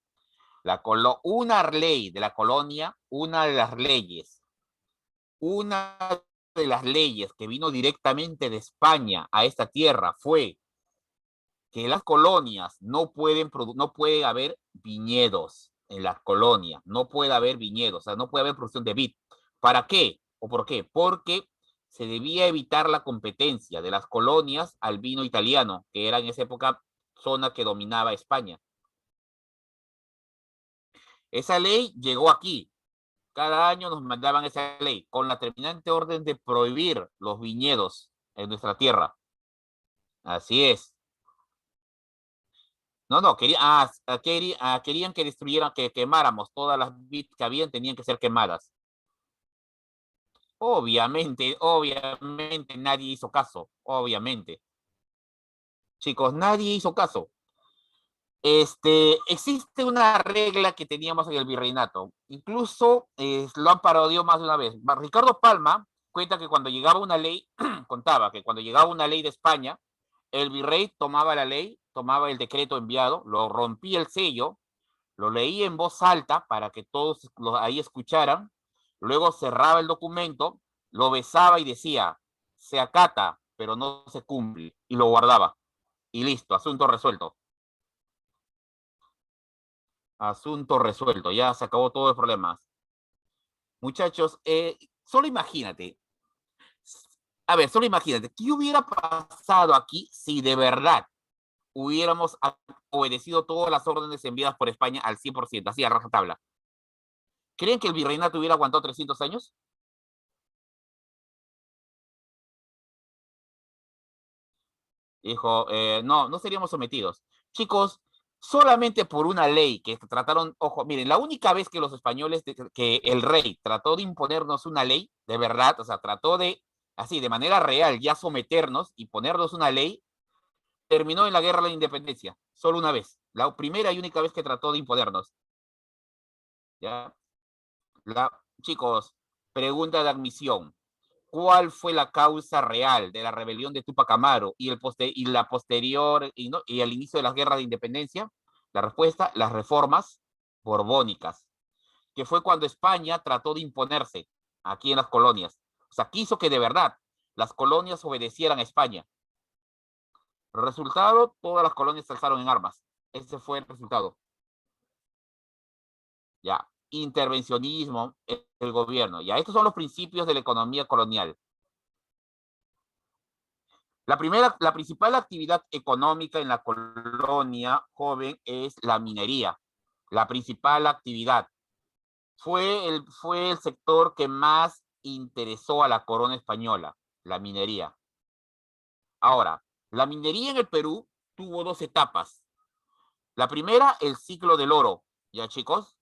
Speaker 1: Una ley de la colonia, una de las leyes que vino directamente de España a esta tierra fue que las colonias no puede haber viñedos en las colonias, no puede haber viñedos, o sea, no puede haber producción de vid. ¿Para qué? ¿O por qué? Porque se debía evitar la competencia de las colonias al vino italiano, que era en esa época zona que dominaba España. Esa ley llegó aquí. Cada año nos mandaban esa ley con la terminante orden de prohibir los viñedos en nuestra tierra. Así es. No, querían que destruyeran, que quemáramos todas las bits que habían, tenían que ser quemadas. Obviamente nadie hizo caso, obviamente. Chicos, nadie hizo caso. Existe una regla que teníamos en el virreinato, incluso lo han parodiado más de una vez. Ricardo Palma cuenta que cuando llegaba una ley, contaba que cuando llegaba una ley de España, el virrey tomaba la ley, tomaba el decreto enviado, lo rompía el sello, lo leía en voz alta para que todos ahí escucharan, luego cerraba el documento, lo besaba y decía, se acata, pero no se cumple, y lo guardaba. Y listo, asunto resuelto. Asunto resuelto, ya se acabó todo el problema. Muchachos, solo imagínate, solo imagínate, ¿qué hubiera pasado aquí si de verdad hubiéramos obedecido todas las órdenes enviadas por España al 100%, así a rajatabla? ¿Creen que el virreinato hubiera aguantado 300 años? Dijo, no seríamos sometidos. Chicos, solamente por una ley que trataron, ojo, miren, la única vez que los españoles, que el rey trató de imponernos una ley, de verdad, o sea, trató de, así, de manera real, ya someternos y ponernos una ley, terminó en la guerra de la independencia, solo una vez, la primera y única vez que trató de imponernos. ¿Ya? Chicos, pregunta de admisión. ¿Cuál fue la causa real de la rebelión de Tupac Amaru y la posterior y al inicio de las guerras de independencia? La respuesta, las reformas borbónicas, que fue cuando España trató de imponerse aquí en las colonias. O sea, quiso que de verdad las colonias obedecieran a España. El resultado, todas las colonias se alzaron en armas. Ese fue el resultado. Ya, intervencionismo, el gobierno. Ya, estos son los principios de la economía colonial. La principal actividad económica en la colonia joven es la minería. La principal actividad fue el sector que más interesó a la corona española, la minería. Ahora, la minería en el Perú tuvo dos etapas. La primera, el ciclo del oro, ¿ya chicos?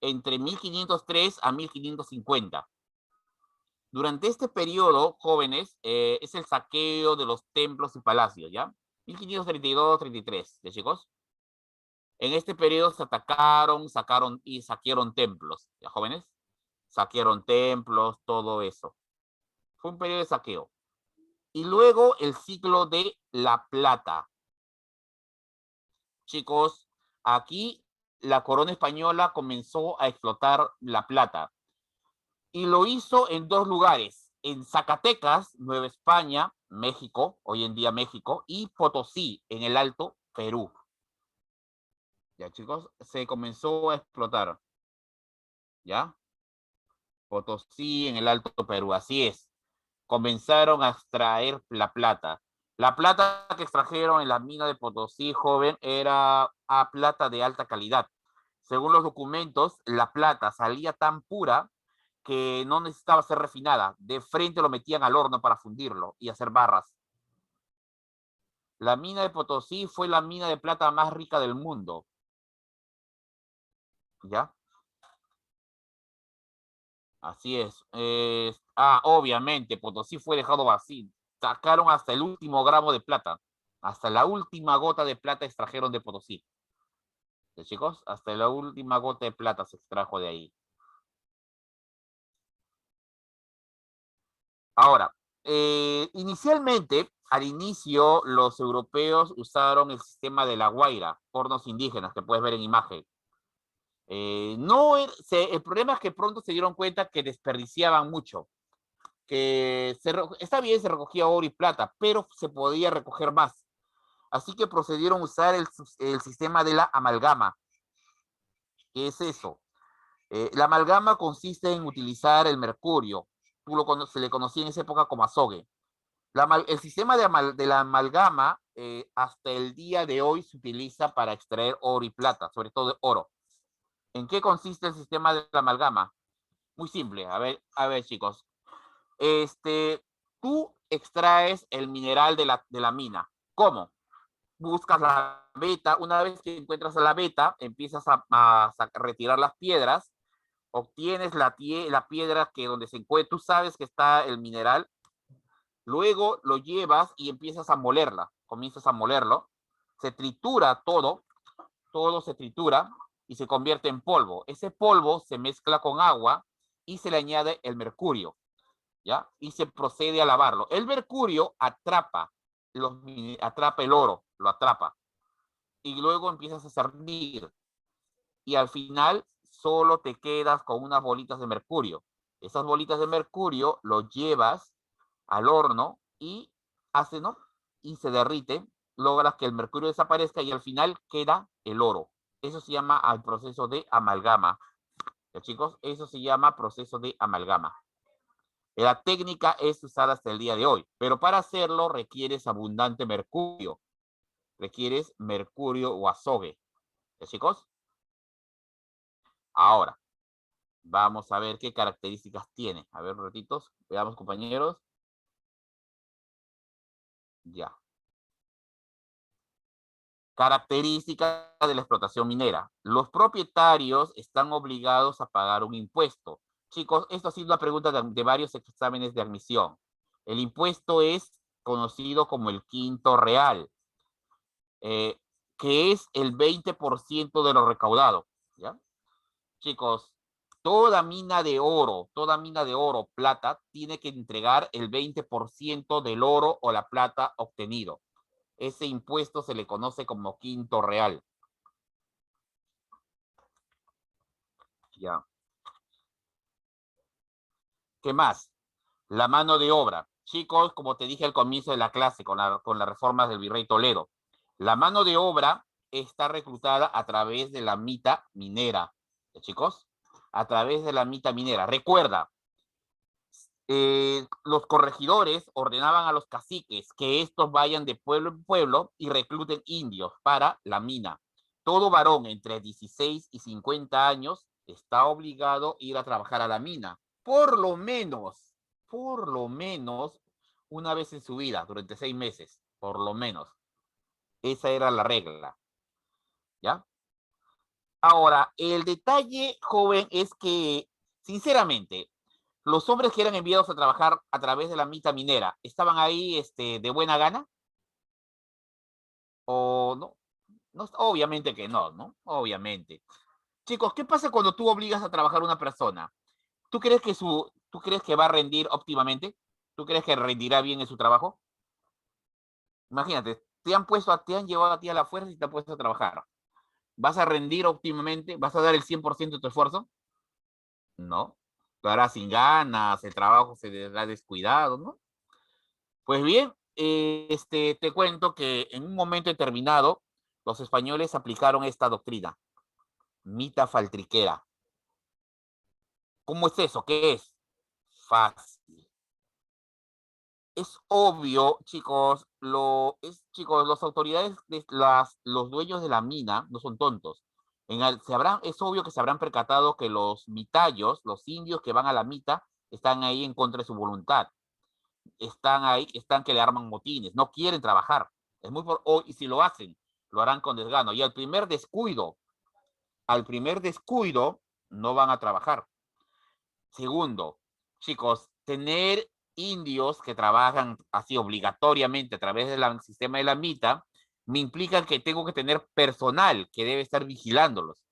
Speaker 1: Entre 1503 a 1550. Durante este periodo, jóvenes, es el saqueo de los templos y palacios, ¿ya? 1532-33, ¿ya chicos? En este periodo se atacaron, saquearon templos, ¿ya jóvenes? Saquearon templos, todo eso. Fue un periodo de saqueo. Y luego el ciclo de la plata. Chicos, aquí la corona española comenzó a explotar la plata. Y lo hizo en dos lugares, en Zacatecas, Nueva España, México, hoy en día México, y Potosí, en el Alto Perú. Ya, chicos, se comenzó a explotar. ¿Ya? Potosí, en el Alto Perú, así es. Comenzaron a extraer la plata. La plata que extrajeron en la mina de Potosí, joven, era plata de alta calidad. Según los documentos, la plata salía tan pura que no necesitaba ser refinada. De frente lo metían al horno para fundirlo y hacer barras. La mina de Potosí fue la mina de plata más rica del mundo. ¿Ya? Así es. Obviamente, Potosí fue dejado vacío. Sacaron hasta el último gramo de plata. Hasta la última gota de plata extrajeron de Potosí. ¿Sí, chicos? Hasta la última gota de plata se extrajo de ahí. Ahora, inicialmente, al inicio, los europeos usaron el sistema de la guaira, hornos indígenas, que puedes ver en imagen. El problema es que pronto se dieron cuenta que desperdiciaban mucho. Que está bien, se recogía oro y plata, pero se podía recoger más. Así que procedieron a usar el sistema de la amalgama. ¿Qué es eso? La amalgama consiste en utilizar el mercurio. Se le conocía en esa época como azogue. El sistema de la amalgama hasta el día de hoy se utiliza para extraer oro y plata, sobre todo oro. ¿En qué consiste el sistema de la amalgama? Muy simple. A ver chicos. Tú extraes el mineral de la mina. ¿Cómo? Buscas la veta. Una vez que encuentras la veta, empiezas a retirar las piedras. Obtienes la piedra que donde se encuentra, tú sabes que está el mineral. Luego lo llevas y empiezas a molerla. Comienzas a molerlo. Se tritura todo se tritura y se convierte en polvo. Ese polvo se mezcla con agua y se le añade el mercurio, ¿ya? Y se procede a lavarlo. El mercurio atrapa el oro, lo atrapa. Y luego empiezas a cernir. Y al final solo te quedas con unas bolitas de mercurio. Esas bolitas de mercurio lo llevas al horno y ¿no? Y se derrite, logras que el mercurio desaparezca y al final queda el oro. Eso se llama el proceso de amalgama. ¿Ya, chicos? Eso se llama proceso de amalgama. La técnica es usada hasta el día de hoy, pero para hacerlo requieres abundante mercurio. Requieres mercurio o azogue. ¿Ya, chicos? Ahora, vamos a ver qué características tiene. A ver, ratitos. Veamos, compañeros. Ya. Características de la explotación minera. Los propietarios están obligados a pagar un impuesto. Chicos, esto ha sido una pregunta de varios exámenes de admisión. El impuesto es conocido como el quinto real, que es el 20% de lo recaudado. ¿Ya? Chicos, toda mina de oro, plata, tiene que entregar el 20% del oro o la plata obtenido. Ese impuesto se le conoce como quinto real. Ya. ¿Qué más? La mano de obra. Chicos, como te dije al comienzo de la clase con las reformas del virrey Toledo, la mano de obra está reclutada a través de la mita minera. Chicos, a través de la mita minera. Recuerda, los corregidores ordenaban a los caciques que estos vayan de pueblo en pueblo y recluten indios para la mina. Todo varón entre 16 y 50 años está obligado a ir a trabajar a la mina. Por lo menos, una vez en su vida, durante 6 meses, por lo menos. Esa era la regla. ¿Ya? Ahora, el detalle, joven, es que, sinceramente, los hombres que eran enviados a trabajar a través de la mita minera, ¿estaban ahí de buena gana? ¿O no? No, obviamente que no, ¿no? Obviamente. Chicos, ¿qué pasa cuando tú obligas a trabajar a una persona? ¿Tú crees que va a rendir óptimamente? ¿Tú crees que rendirá bien en su trabajo? Imagínate, te han llevado a ti a la fuerza y te han puesto a trabajar. ¿Vas a rendir óptimamente? ¿Vas a dar el 100% de tu esfuerzo? No. Lo harás sin ganas, el trabajo se hará descuidado, ¿no? Pues bien, te cuento que en un momento determinado los españoles aplicaron esta doctrina, mita faltriquera. ¿Cómo es eso? ¿Qué es? Fácil. Es obvio, chicos, las autoridades, los dueños de la mina no son tontos. Es obvio que se habrán percatado que los mitayos, los indios que van a la mita, están ahí en contra de su voluntad. Están ahí, están que le arman motines, no quieren trabajar. Y si lo hacen, lo harán con desgano. Y al primer descuido, no van a trabajar. Segundo, chicos, tener indios que trabajan así obligatoriamente a través del sistema de la mita, me implica que tengo que tener personal que debe estar vigilándolos.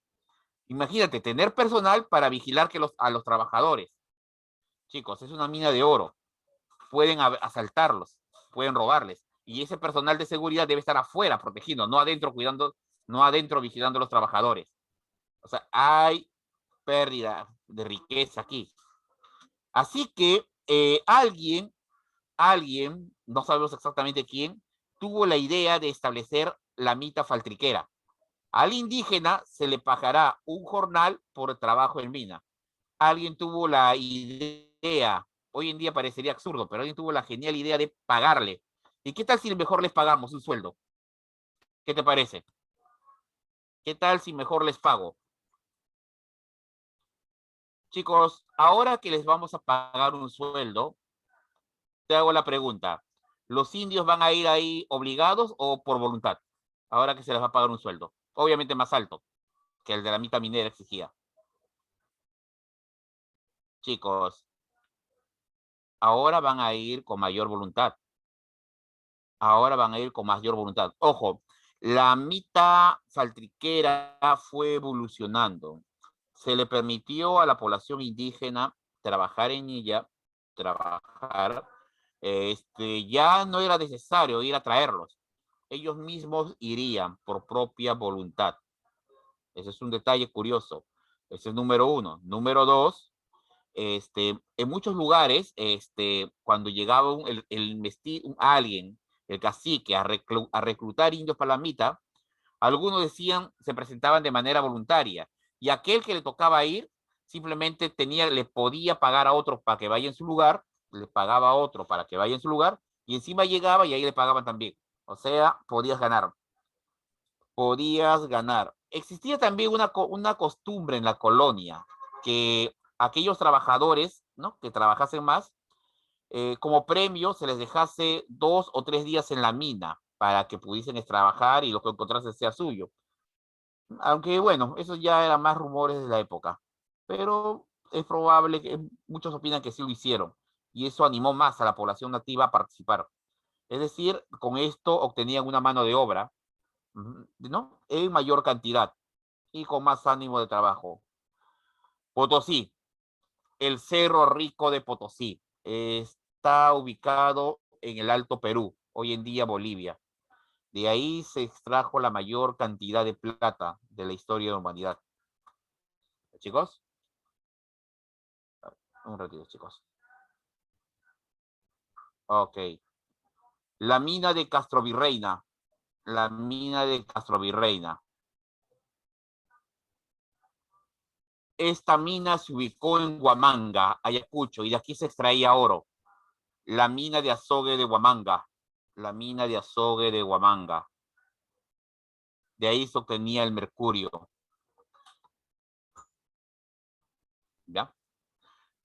Speaker 1: Imagínate, tener personal para vigilar a los trabajadores. Chicos, es una mina de oro. Pueden asaltarlos, pueden robarles. Y ese personal de seguridad debe estar afuera protegiendo, no adentro vigilando a los trabajadores. O sea, hay pérdida de riqueza aquí. Así que alguien, no sabemos exactamente quién, tuvo la idea de establecer la mita faltriquera. Al indígena se le pagará un jornal por trabajo en mina. Alguien tuvo la idea, hoy en día parecería absurdo, pero alguien tuvo la genial idea de pagarle. ¿Y qué tal si mejor les pagamos un sueldo? ¿Qué te parece? ¿Qué tal si mejor les pago? Chicos, ahora que les vamos a pagar un sueldo, te hago la pregunta. ¿Los indios van a ir ahí obligados o por voluntad? Ahora que se les va a pagar un sueldo. Obviamente más alto que el de la mita minera exigía. Chicos, ahora van a ir con mayor voluntad. Ahora van a ir con mayor voluntad. Ojo, la mita faltriquera fue evolucionando. Se le permitió a la población indígena trabajar en ella, trabajar. Ya no era necesario ir a traerlos. Ellos mismos irían por propia voluntad. Ese es un detalle curioso. Ese es número uno. Número dos, en muchos lugares, cuando llegaba alguien, el cacique, a reclutar indios para la mita, algunos decían, se presentaban de manera voluntaria, y aquel que le tocaba ir, simplemente le podía pagar a otro para que vaya en su lugar, le pagaba a otro para que vaya en su lugar, y encima llegaba y ahí le pagaban también. O sea, podías ganar. Podías ganar. Existía también una costumbre en la colonia, que aquellos trabajadores, ¿no?, que trabajasen más, como premio se les dejase 2 o 3 días en la mina para que pudiesen trabajar y lo que encontrasen sea suyo. Aunque bueno, eso ya eran más rumores de la época, pero es probable que muchos opinan que sí lo hicieron y eso animó más a la población nativa a participar. Es decir, con esto obtenían una mano de obra, ¿no?, en mayor cantidad y con más ánimo de trabajo. Potosí, el Cerro Rico de Potosí, está ubicado en el Alto Perú, hoy en día Bolivia. De ahí se extrajo la mayor cantidad de plata de la historia de la humanidad. ¿Chicos? Un ratito, chicos. Ok. La mina de Castrovirreina. La mina de Castrovirreina. Esta mina se ubicó en Huamanga, Ayacucho, y de aquí se extraía oro. La mina de Azogue de Huamanga. La mina de Azogue de Huamanga. De ahí se obtenía el mercurio. ¿Ya?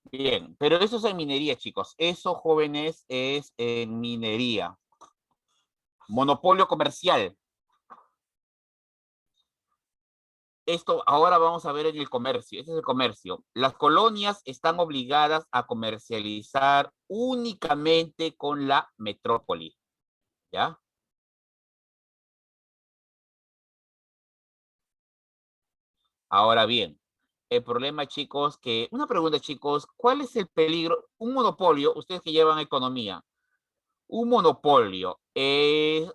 Speaker 1: Bien, pero eso es en minería, chicos. Eso, jóvenes, es en minería. Monopolio comercial. Esto ahora vamos a ver en el comercio. Este es el comercio. Las colonias están obligadas a comercializar únicamente con la metrópoli. ¿Ya? Ahora bien, el problema, chicos, una pregunta, chicos, ¿cuál es el peligro? Un monopolio, ustedes que llevan economía, ¿un monopolio es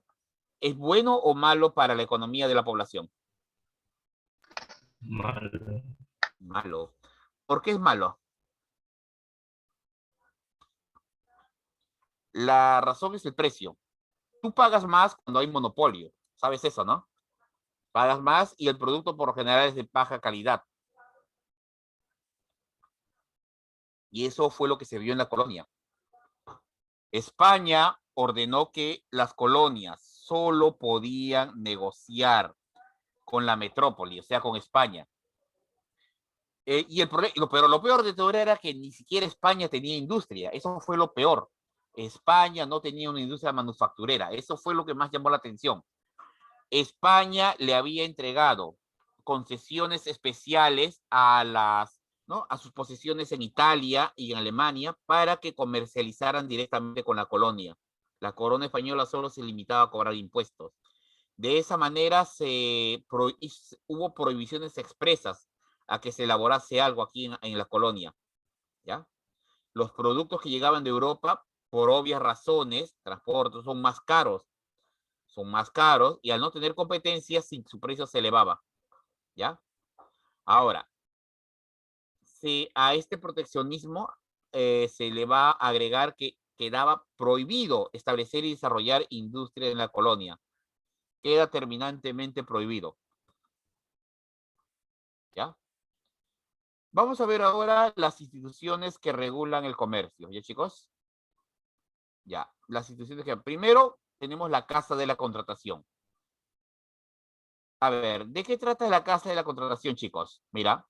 Speaker 1: bueno o malo para la economía de la población?
Speaker 2: Malo.
Speaker 1: Malo. ¿Por qué es malo? La razón es el precio. Tú pagas más cuando hay monopolio. ¿Sabes eso, no? Pagas más y el producto por lo general es de baja calidad. Y eso fue lo que se vio en la colonia. España ordenó que las colonias solo podían negociar con la metrópoli, o sea, con España. Pero lo peor de todo era que ni siquiera España tenía industria. Eso fue lo peor. España no tenía una industria manufacturera. Eso fue lo que más llamó la atención. España le había entregado concesiones especiales ¿no?, a sus posesiones en Italia y en Alemania para que comercializaran directamente con la colonia. La corona española solo se limitaba a cobrar impuestos. De esa manera hubo prohibiciones expresas a que se elaborase algo aquí en la colonia. ¿Ya? Los productos que llegaban de Europa, por obvias razones, transportes, son más caros y al no tener competencia, su precio se elevaba. ¿Ya? Ahora, si a este proteccionismo se le va a agregar que quedaba prohibido establecer y desarrollar industria en la colonia. Queda terminantemente prohibido. ¿Ya? Vamos a ver ahora las instituciones que regulan el comercio. ¿Ya, chicos? Ya, las instituciones que... Primero, tenemos la Casa de la Contratación. A ver, ¿de qué trata la Casa de la Contratación, chicos? Mira,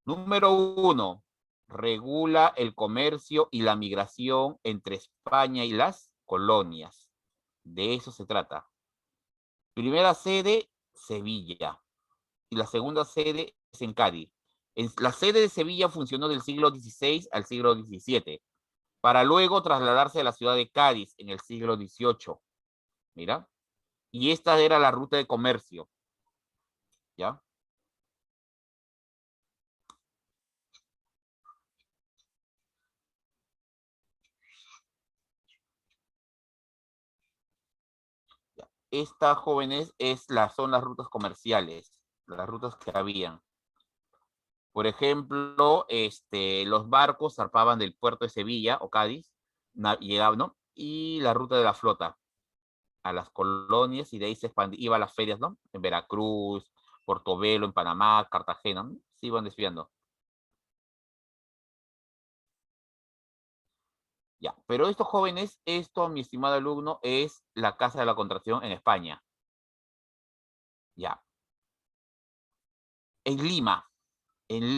Speaker 1: número 1, regula el comercio y la migración entre España y las colonias. De eso se trata. Primera sede, Sevilla. Y la segunda sede es en Cádiz. La sede de Sevilla funcionó del siglo XVI al siglo XVII, para luego trasladarse a la ciudad de Cádiz en el siglo XVIII. Mira. Y esta era la ruta de comercio. ¿Ya? Estas jóvenes son las rutas comerciales, las rutas que habían. Por ejemplo, los barcos zarpaban del puerto de Sevilla o Cádiz, llegaban, ¿no? Y la ruta de la flota a las colonias, y de ahí se iba a las ferias, ¿no? En Veracruz, Portobelo, en Panamá, Cartagena, ¿no? Se iban desviando. Ya, pero estos jóvenes, esto, mi estimado alumno, es la Casa de la Contratación en España. Ya. En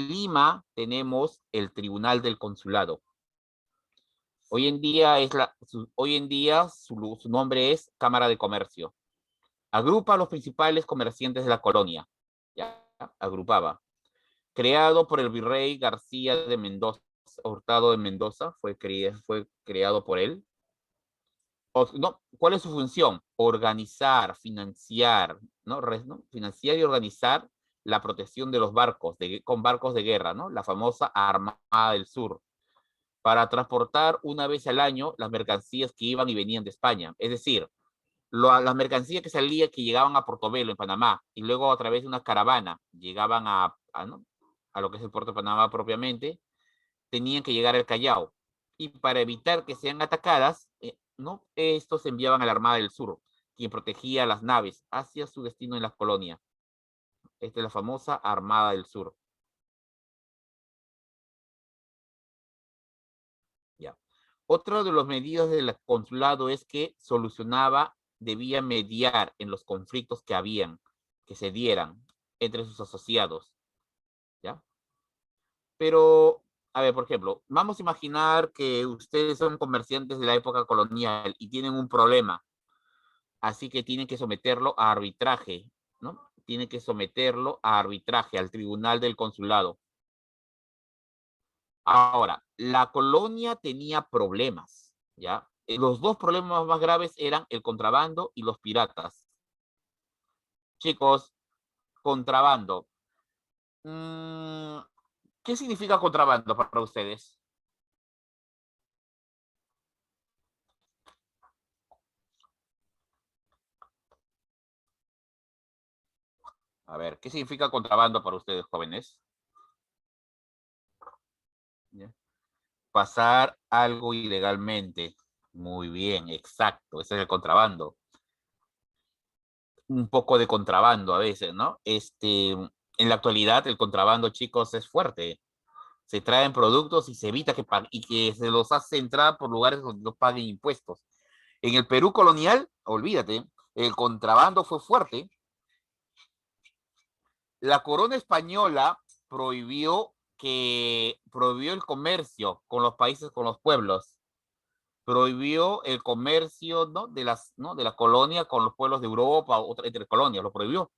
Speaker 1: Lima tenemos el Tribunal del Consulado. Hoy en día, su nombre es Cámara de Comercio. Agrupa a los principales comerciantes de la colonia. Ya, agrupaba. Creado por el virrey García de Mendoza, Hurtado de Mendoza, fue creado por él. No, ¿cuál es su función? Organizar, financiar, ¿no? Financiar y organizar la protección de los barcos, con barcos de guerra, ¿no? La famosa Armada del Sur, para transportar una vez al año las mercancías que iban y venían de España. Es decir, las mercancías que salían, que llegaban a Portobelo, en Panamá, y luego a través de una caravana llegaban ¿no? a lo que es el puerto de Panamá propiamente, tenían que llegar al Callao. Y para evitar que sean atacadas, ¿no? Estos enviaban a la Armada del Sur, quien protegía las naves hacia su destino en la colonia. Esta es la famosa Armada del Sur. Ya. Otro de los medidas del consulado es que debía mediar en los conflictos que se dieran entre sus asociados. ¿Ya? Pero, a ver, por ejemplo, vamos a imaginar que ustedes son comerciantes de la época colonial y tienen un problema. Así que tienen que someterlo a arbitraje, ¿no? Tienen que someterlo a arbitraje, al tribunal del consulado. Ahora, la colonia tenía problemas, ¿ya? Los dos problemas más graves eran el contrabando y los piratas. Chicos, contrabando. ¿Qué significa contrabando para ustedes? A ver, ¿qué significa contrabando para ustedes, jóvenes? ¿Ya? Pasar algo ilegalmente. Muy bien, exacto, ese es el contrabando. Un poco de contrabando a veces, ¿no? En la actualidad el contrabando, chicos, es fuerte. Se traen productos y se evita que se los hace entrar por lugares donde no paguen impuestos. En el Perú colonial, olvídate, el contrabando fue fuerte. La corona española prohibió el comercio con los países, con los pueblos. Prohibió el comercio, ¿no? de la colonia con los pueblos de Europa, entre colonias, lo prohibió.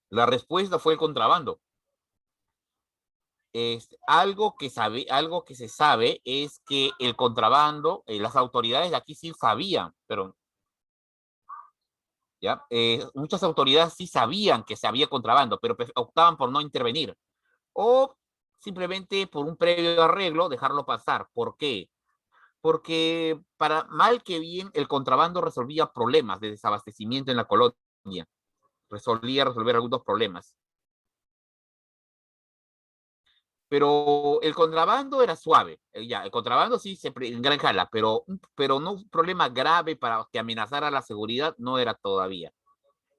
Speaker 1: La respuesta fue el contrabando. Algo que se sabe es que el contrabando, las autoridades de aquí sí sabían, pero ¿ya? Muchas autoridades sí sabían que se había contrabando, pero optaban por no intervenir. O simplemente por un previo arreglo dejarlo pasar. ¿Por qué? Porque para mal que bien el contrabando resolvía problemas de desabastecimiento en la colonia. Resolver algunos problemas. Pero el contrabando era suave. Ya, el contrabando sí en gran escala, pero no un problema grave para que amenazara la seguridad no era todavía.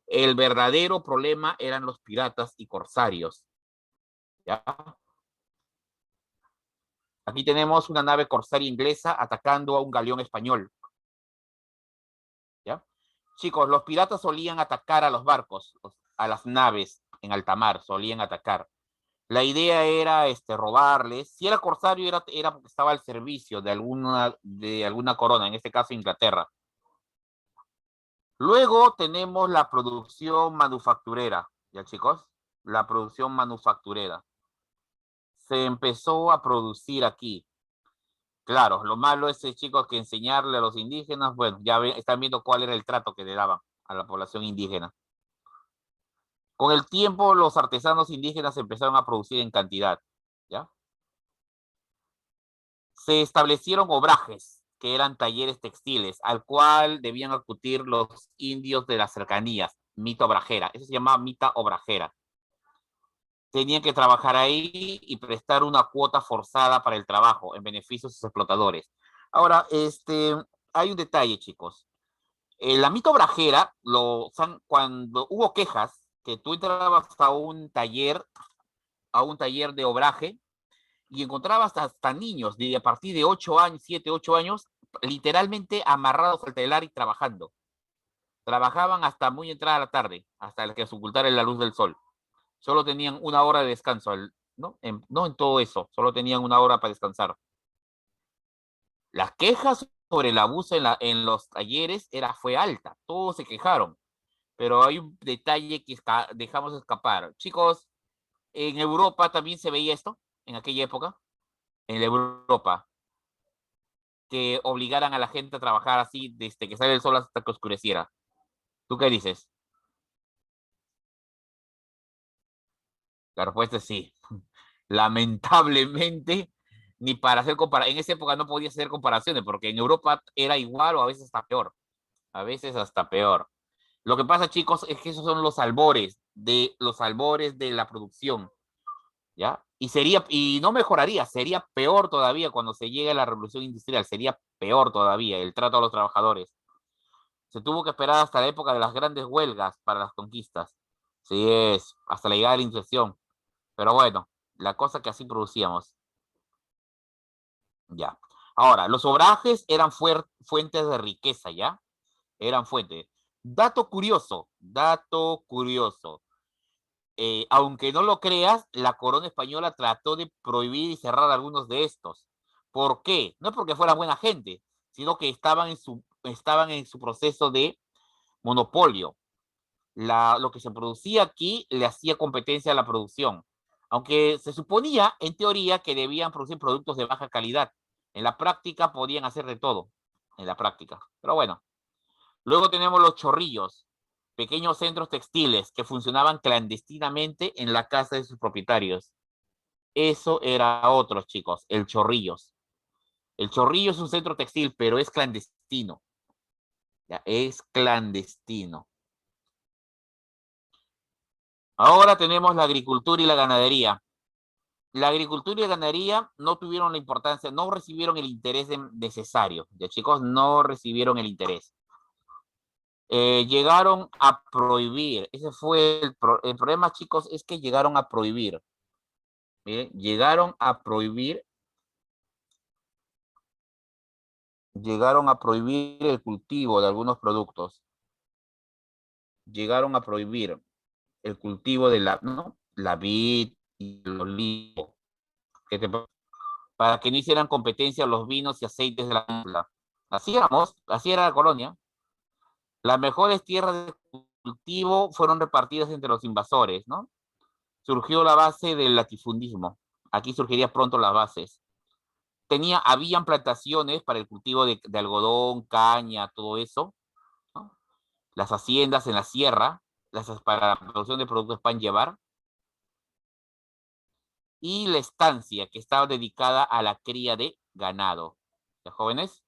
Speaker 1: El verdadero problema eran los piratas y corsarios. ¿Ya? Aquí tenemos una nave corsaria inglesa atacando a un galeón español. ¿Ya? Chicos, los piratas solían atacar a los barcos, a las naves en alta mar, solían atacar. La idea era robarles. Si era corsario, era porque estaba al servicio de alguna corona, en este caso Inglaterra. Luego tenemos la producción manufacturera, ¿ya chicos? La producción manufacturera. Se empezó a producir aquí. Claro, lo malo es, chicos, que enseñarle a los indígenas, bueno, ya están viendo cuál era el trato que le daban a la población indígena. Con el tiempo, los artesanos indígenas empezaron a producir en cantidad, ¿ya? Se establecieron obrajes, que eran talleres textiles, al cual debían acudir los indios de las cercanías, mita obrajera. Eso se llamaba mita obrajera. Tenían que trabajar ahí y prestar una cuota forzada para el trabajo, en beneficio de sus explotadores. Ahora, hay un detalle, chicos. La mita obrajera, cuando hubo quejas, que tú entrabas a un taller de obraje, y encontrabas hasta niños de a partir de 8 años, 7, 8 años, literalmente amarrados al telar y trabajando. Trabajaban hasta muy entrada la tarde, hasta que se ocultara la luz del sol. Solo tenían una hora de descanso, ¿no? No en todo eso, solo tenían una hora para descansar. Las quejas sobre el abuso en los talleres fue alta, todos se quejaron, pero hay un detalle que dejamos escapar. Chicos, en Europa también se veía esto, en aquella época, en Europa, que obligaran a la gente a trabajar así desde que sale el sol hasta que oscureciera. ¿Tú qué dices? La respuesta es sí. Lamentablemente, ni para hacer comparaciones, en esa época no podía hacer comparaciones, porque en Europa era igual o a veces hasta peor. A veces hasta peor. Lo que pasa, chicos, es que esos son los albores de la producción, ¿ya? Y no mejoraría, sería peor todavía cuando se llegue a la revolución industrial, sería peor todavía el trato a los trabajadores. Se tuvo que esperar hasta la época de las grandes huelgas para las conquistas. Sí es, hasta la llegada de la inflación. Pero bueno, la cosa que así producíamos. Ya. Ahora, los obrajes eran fuentes de riqueza, ¿ya? Eran fuentes. Dato curioso, dato curioso. Aunque no lo creas, la corona española trató de prohibir y cerrar algunos de estos. ¿Por qué? No es porque fueran buena gente, sino que estaban en su proceso de monopolio. Lo que se producía aquí le hacía competencia a la producción. Aunque se suponía, en teoría, que debían producir productos de baja calidad. En la práctica podían hacer de todo, en la práctica. Pero bueno. Luego tenemos los chorrillos, pequeños centros textiles que funcionaban clandestinamente en la casa de sus propietarios. Eso era otro, chicos, el chorrillos. El chorrillo es un centro textil, pero es clandestino. Ya, es clandestino. Ahora tenemos la agricultura y la ganadería. La agricultura y la ganadería no tuvieron la importancia, no recibieron el interés necesario. Ya, chicos, no recibieron el interés. Llegaron a prohibir. Ese fue el problema, chicos, es que llegaron a prohibir. Miren, llegaron a prohibir el cultivo de algunos productos. Llegaron a prohibir el cultivo de la vid y el olivo. Para que no hicieran competencia los vinos y aceites de la isla. Así era la colonia. Las mejores tierras de cultivo fueron repartidas entre los invasores, ¿no? Surgió la base del latifundismo. Aquí surgirían pronto las bases. Habían plantaciones para el cultivo de algodón, caña, todo eso, ¿no? Las haciendas en la sierra, para la producción de productos pan llevar, y la estancia que estaba dedicada a la cría de ganado. ¿Ya, jóvenes?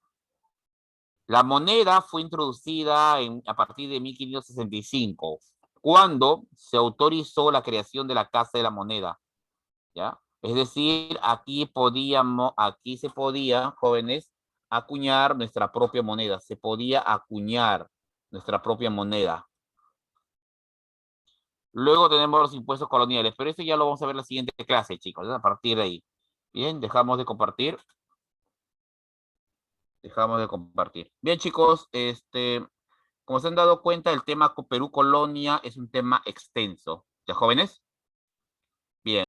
Speaker 1: La moneda fue introducida a partir de 1565, cuando se autorizó la creación de la Casa de la Moneda, ¿ya? Es decir, aquí se podía, jóvenes, acuñar nuestra propia moneda. Se podía acuñar nuestra propia moneda. Luego tenemos los impuestos coloniales, pero eso ya lo vamos a ver en la siguiente clase, chicos, a partir de ahí. Bien, dejamos de compartir. Dejamos de compartir. Bien, chicos, como se han dado cuenta, el tema Perú Colonia es un tema extenso. ¿Ya, jóvenes?